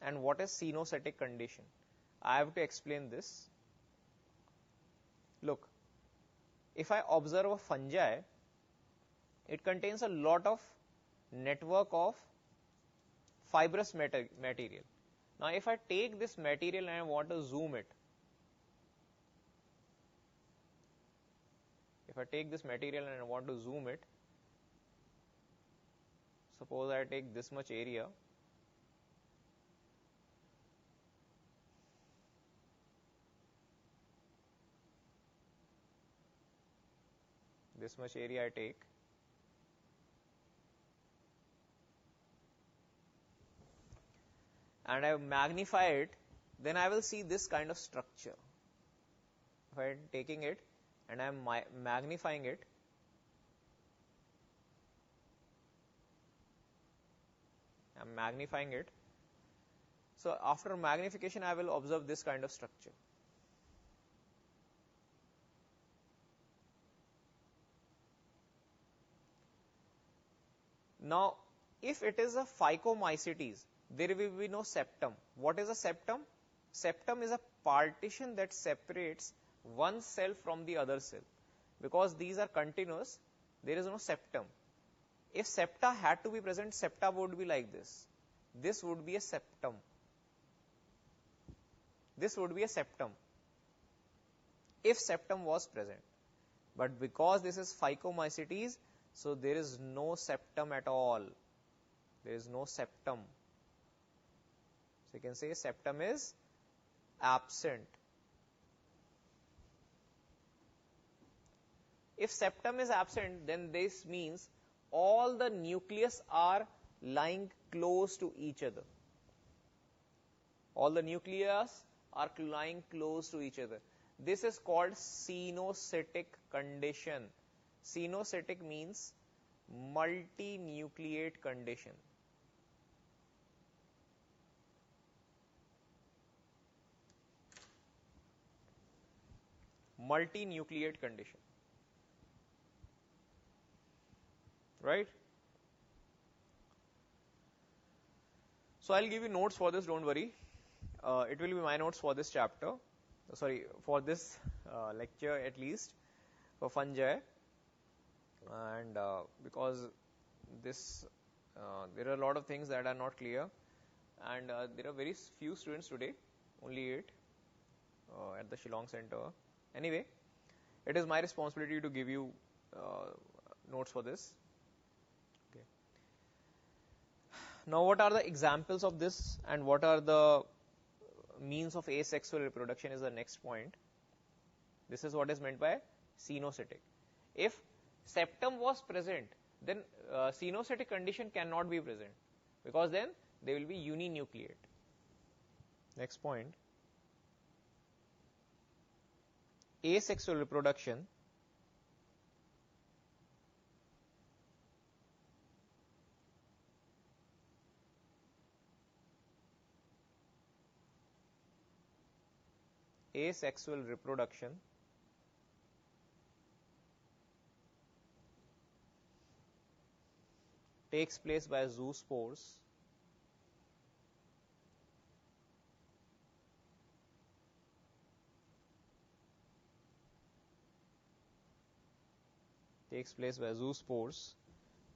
And what is cenocetic condition? I have to explain this. Look, if I observe a fungi, it contains a lot of network of fibrous material. Now if I take this material and I want to zoom it, if I take this material and I want to zoom it, suppose I take this much area, this much area I take, and I magnify it, then I will see this kind of structure. If I am taking it and I am magnifying it, so after magnification I will observe this kind of structure. Now if it is a Phycomycetes, there will be no septum. What is a septum? Septum is a partition that separates one cell from the other cell. Because these are continuous, there is no septum. If septa had to be present, septa would be like this. This would be a septum. This would be a septum if septum was present. But because this is Phycomycetes, so there is no septum at all. There is no septum. So you can say septum is absent. If septum is absent, then this means all the nucleus are lying close to each other. All the nucleus are lying close to each other. This is called cenocetic condition. Cenocetic means multinucleate condition. Multinucleate condition. Right? So I'll give you notes for this, don't worry. It will be my notes for this chapter. Sorry, for this lecture at least, for fungi. And because this, there are a lot of things that are not clear. And there are very few students today, only 8 at the Shillong Center. Anyway, it is my responsibility to give you notes for this. Okay. Now, what are the examples of this and what are the means of asexual reproduction is the next point. This is what is meant by cenocetic. If septum was present, then cenocetic condition cannot be present because then they will be uninucleate. Next point. asexual reproduction asexual reproduction takes place by zoospores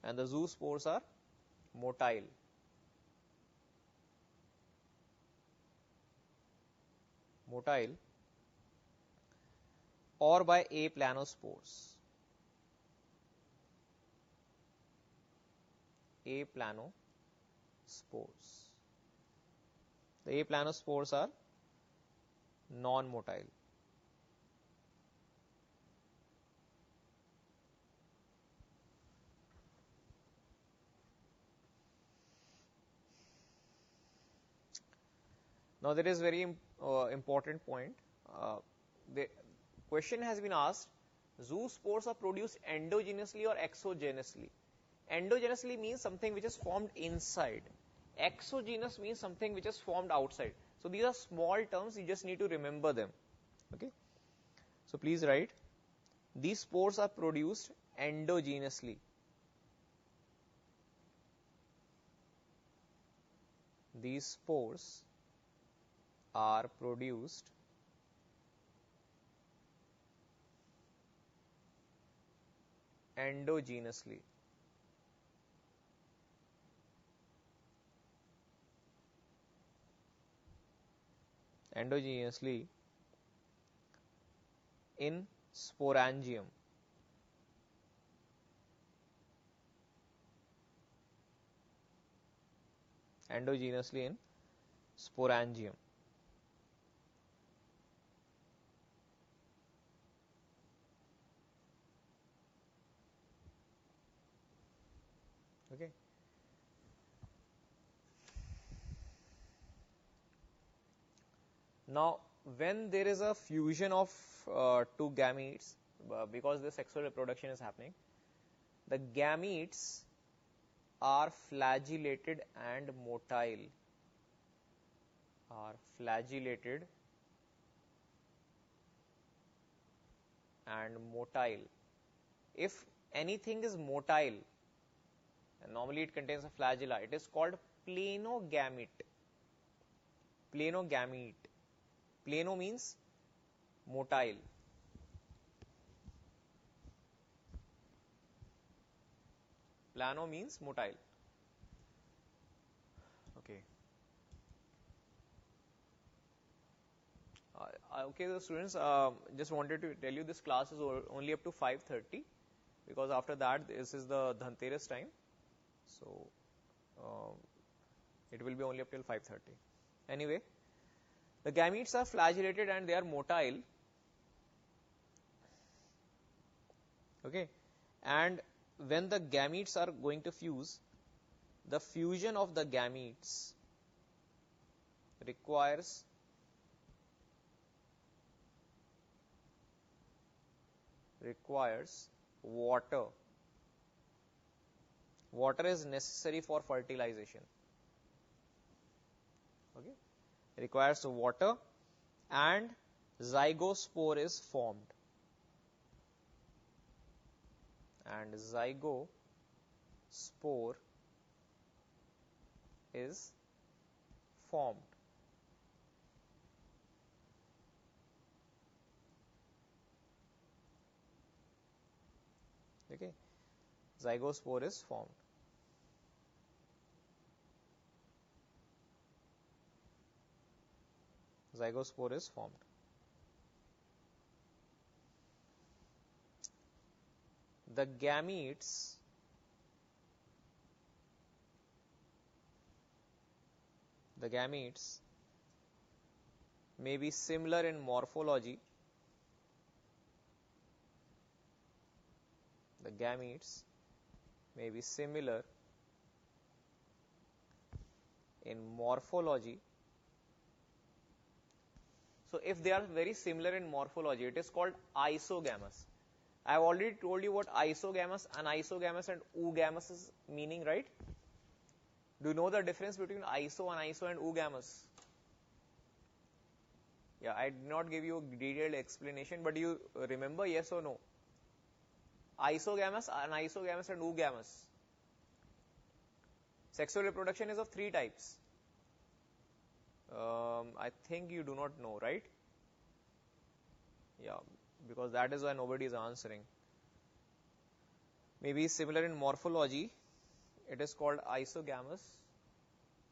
and the zoospores are motile. Or by aplanospores. The aplanospores are non-motile. Now there is very important point. The question has been asked, zoospores are produced endogenously or exogenously? Endogenously means something which is formed inside. Exogenous means something which is formed outside. So these are small terms, you just need to remember them. Okay. So please write, these spores are produced endogenously. These spores are produced endogenously. In sporangium. Endogenously in sporangium. Okay. Now, when there is a fusion of two gametes, because the sexual reproduction is happening, the gametes are flagellated and motile. If anything is motile, and normally it contains a flagella, it is called planogamete. Plano means motile. Plano means motile. Okay. Okay, the students, just wanted to tell you this class is only up to 5:30, because after that this is the Dhanteras time, so it will be only up till 5:30. Anyway, the gametes are flagellated and they are motile. Okay, and when the gametes are going to fuse, the fusion of the gametes requires water. Water is necessary for fertilization. Okay, requires water, and zygospore is formed. And zygospore is formed. Okay, zygospore is formed. Zygospore is formed. The gametes may be similar in morphology. The gametes may be similar in morphology. So if they are very similar in morphology, it is called isogamous. I have already told you what isogamous, anisogamous and oogamous is meaning, right? Do you know the difference between iso, aniso and oogamous? Yeah, I did not give you a detailed explanation, but you remember, yes or no? Isogamous, anisogamous and oogamous. Sexual reproduction is of 3 types. I think you do not know, right? Yeah, because that is why nobody is answering. Maybe similar in morphology, it is called isogamous,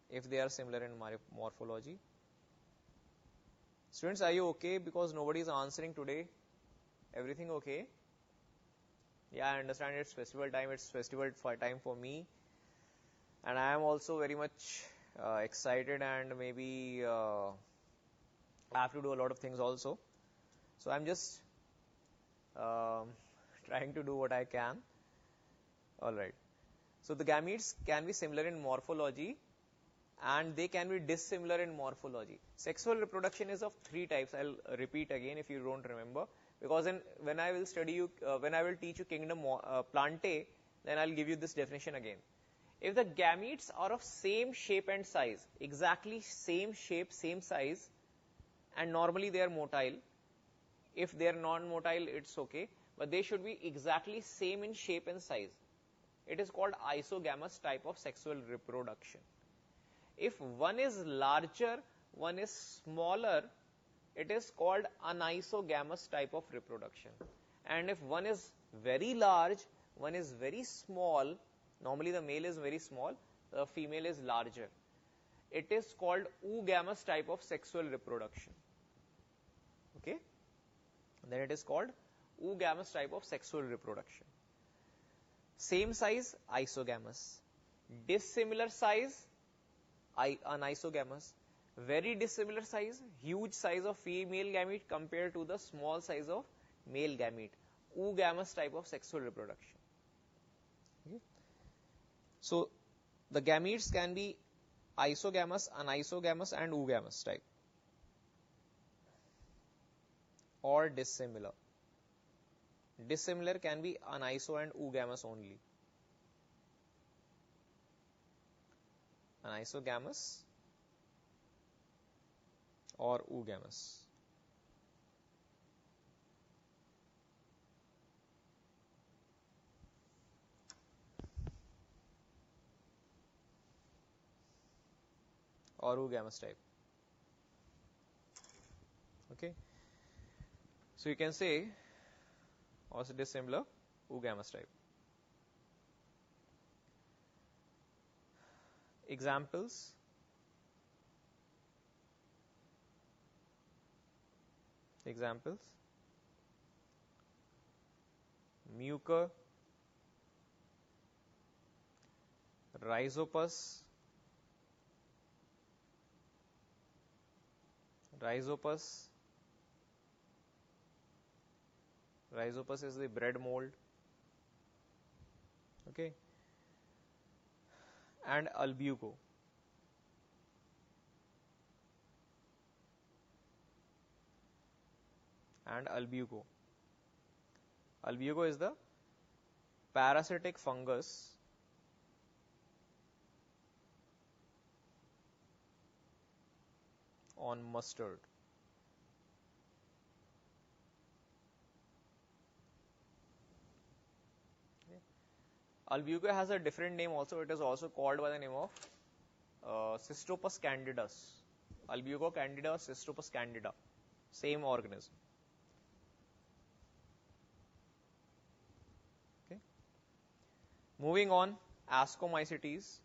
if they are similar in morphology. Students, are you okay? Because nobody is answering today. Everything okay? Yeah, I understand it's festival time. It's festival time for me. And I am also very much excited, and maybe I have to do a lot of things also. So I'm just trying to do what I can. Alright. So the gametes can be similar in morphology, and they can be dissimilar in morphology. Sexual reproduction is of 3 types. I'll repeat again if you don't remember, because when I will study you, when I will teach you kingdom Plantae, then I'll give you this definition again. If the gametes are of same shape and size, exactly same shape, same size, and normally they are motile. If they are non-motile, it's okay, but they should be exactly same in shape and size. It is called isogamous type of sexual reproduction. If one is larger, one is smaller, it is called anisogamous type of reproduction. And if one is very large, one is very small, normally the male is very small, the female is larger, it is called oogamous type of sexual reproduction. Okay? Then it is called oogamous type of sexual reproduction. Same size, isogamous. Dissimilar size, anisogamous. Very dissimilar size, huge size of female gamete compared to the small size of male gamete. Oogamous type of sexual reproduction. Okay. So the gametes can be isogamous, anisogamous and oogamous type, or dissimilar. Dissimilar can be aniso and oogamous only. Anisogamous or oogamous. Or oogamous type. Okay. So you can say also dissimilar, oogamous type. Examples: mucor, rhizopus, rhizopus is the bread mold, okay, and albuco. Albuco is the parasitic fungus on mustard. Okay. Albuco has a different name also. It is also called by the name of Cystopus candidus. Albuco candida, Cystopus candida, same organism. Okay. Moving on, Ascomycetes.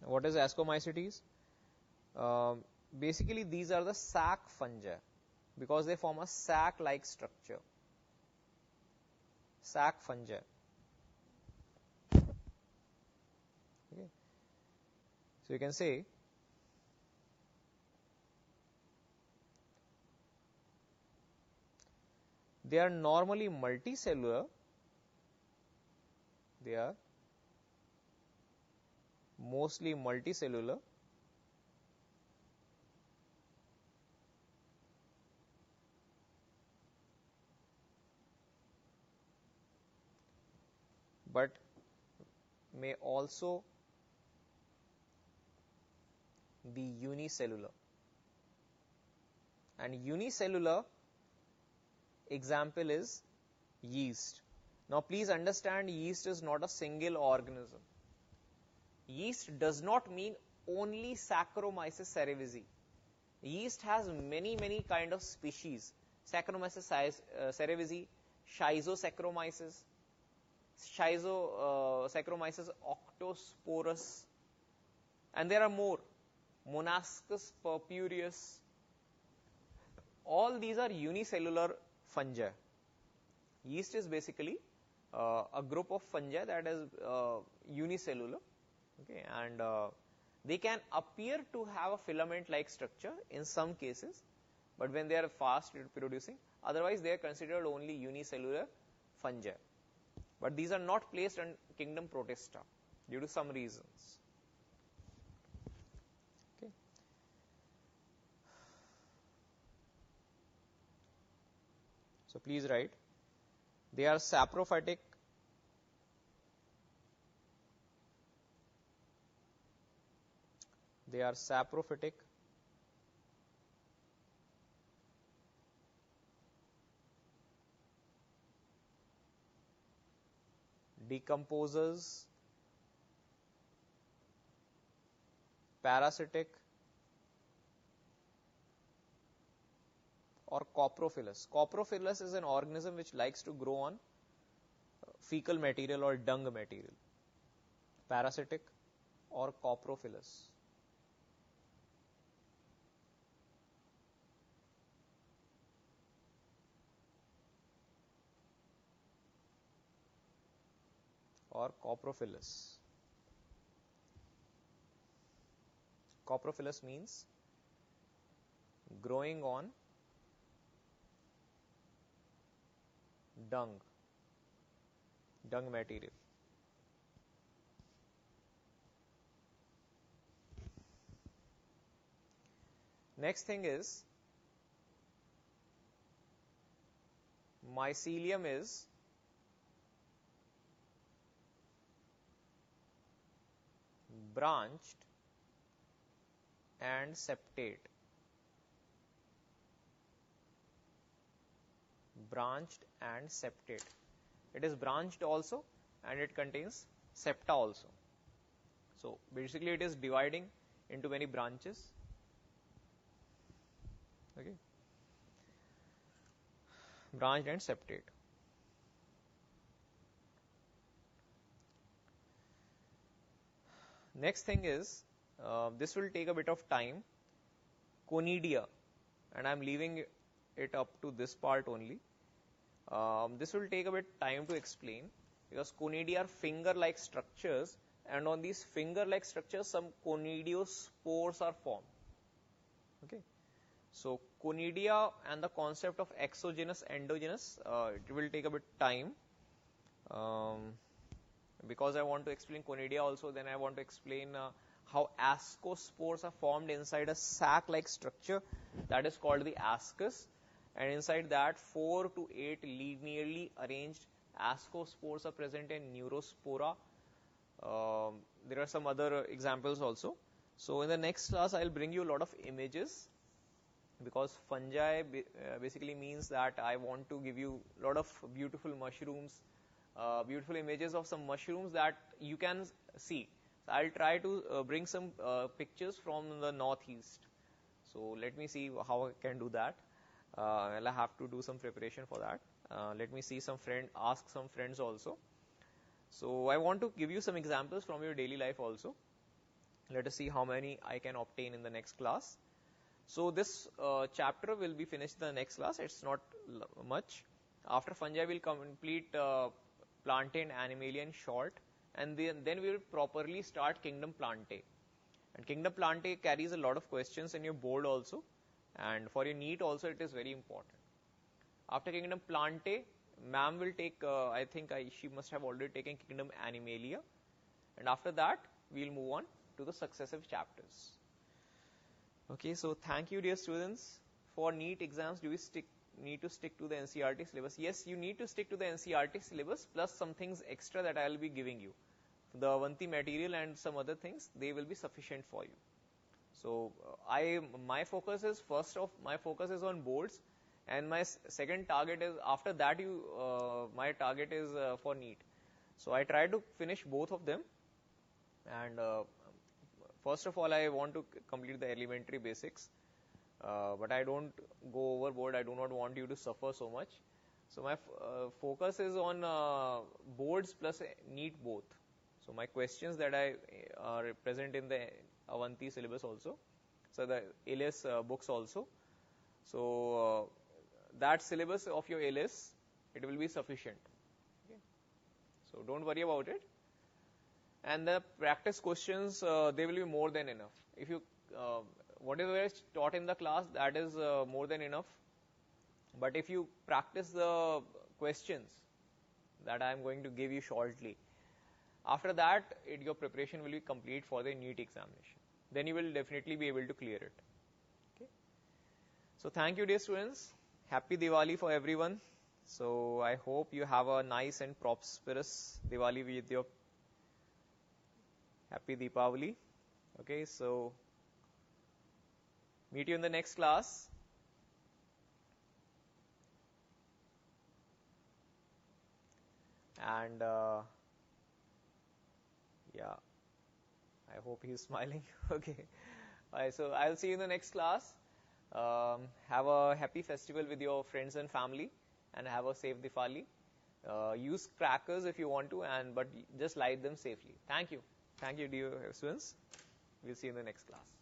What is Ascomycetes? Basically, these are the sac fungi because they form a sac-like structure. Sac fungi. Okay. So you can say they are normally multicellular. They are mostly multicellular, but may also be unicellular. And unicellular example is yeast. Now please understand, yeast is not a single organism. Yeast does not mean only Saccharomyces cerevisiae. Yeast has many kind of species. Saccharomyces cerevisiae, Schizosaccharomyces, Saccharomyces octosporus, and there are more. Monascus purpureus. All these are unicellular fungi. Yeast is basically a group of fungi that is unicellular, okay, and they can appear to have a filament-like structure in some cases, but when they are fast reproducing, otherwise they are considered only unicellular fungi. But these are not placed in kingdom Protista due to some reasons. Okay. So please write, they are saprophytic, decomposers, parasitic, or coprophilous. Coprophilous is an organism which likes to grow on fecal material or dung material. Parasitic or coprophilous. Or coprophilous. Coprophilous means growing on dung material. Next thing is mycelium is branched and septate. Branched and septate. It is branched also and it contains septa also. So basically it is dividing into many branches. Okay. Branched and septate. Next thing is, this will take a bit of time, conidia, and I am leaving it up to this part only. This will take a bit time to explain because conidia are finger-like structures, and on these finger-like structures some conidiospores are formed. Okay, so conidia and the concept of exogenous, endogenous, it will take a bit time. Because I want to explain conidia also, then I want to explain how ascospores are formed inside a sac-like structure that is called the ascus, and inside that 4 to 8 linearly arranged ascospores are present in neurospora. There are some other examples also. So in the next class I will bring you a lot of images, because fungi basically means that I want to give you a lot of beautiful mushrooms, beautiful images of some mushrooms that you can see. So I'll try to bring some pictures from the northeast. So let me see how I can do that. I'll have to do some preparation for that. Let me see ask some friends also. So I want to give you some examples from your daily life also. Let us see how many I can obtain in the next class. So this chapter will be finished in the next class. It's not much. After fungi we'll complete Plantae and Animalia in short, and then we will properly start Kingdom Plantae. And Kingdom Plantae carries a lot of questions in your board also, and for your NEET also it is very important. After Kingdom Plantae, ma'am will take, she must have already taken Kingdom Animalia, and after that we'll move on to the successive chapters. Okay, so thank you dear students. For NEET exams, do we need to stick to the NCERT syllabus? Yes, you need to stick to the NCERT syllabus plus some things extra that I will be giving you. The Avanti material and some other things, they will be sufficient for you. So my focus is on boards, and my second target is, after that my target is for NEET. So I try to finish both of them, and first of all I want to complete the elementary basics, but I don't go overboard. I do not want you to suffer so much. So my focus is on boards plus NEET both. So my questions that I present in the Avanti syllabus also, so the ALS books also. So that syllabus of your ALS, it will be sufficient. Okay. So don't worry about it. And the practice questions, they will be more than enough. If you whatever is taught in the class, that is more than enough. But if you practice the questions that I am going to give you shortly, after that your preparation will be complete for the NEET examination. Then you will definitely be able to clear it. Okay. So thank you dear students. Happy Diwali for everyone. So I hope you have a nice and prosperous Diwali with your happy Deepavali. Okay, so meet you in the next class. And yeah, I hope he's smiling. Okay. Alright, so I'll see you in the next class. Have a happy festival with your friends and family, and have a safe Diwali. Use crackers if you want to, but just light them safely. Thank you. Thank you, dear students. We'll see you in the next class.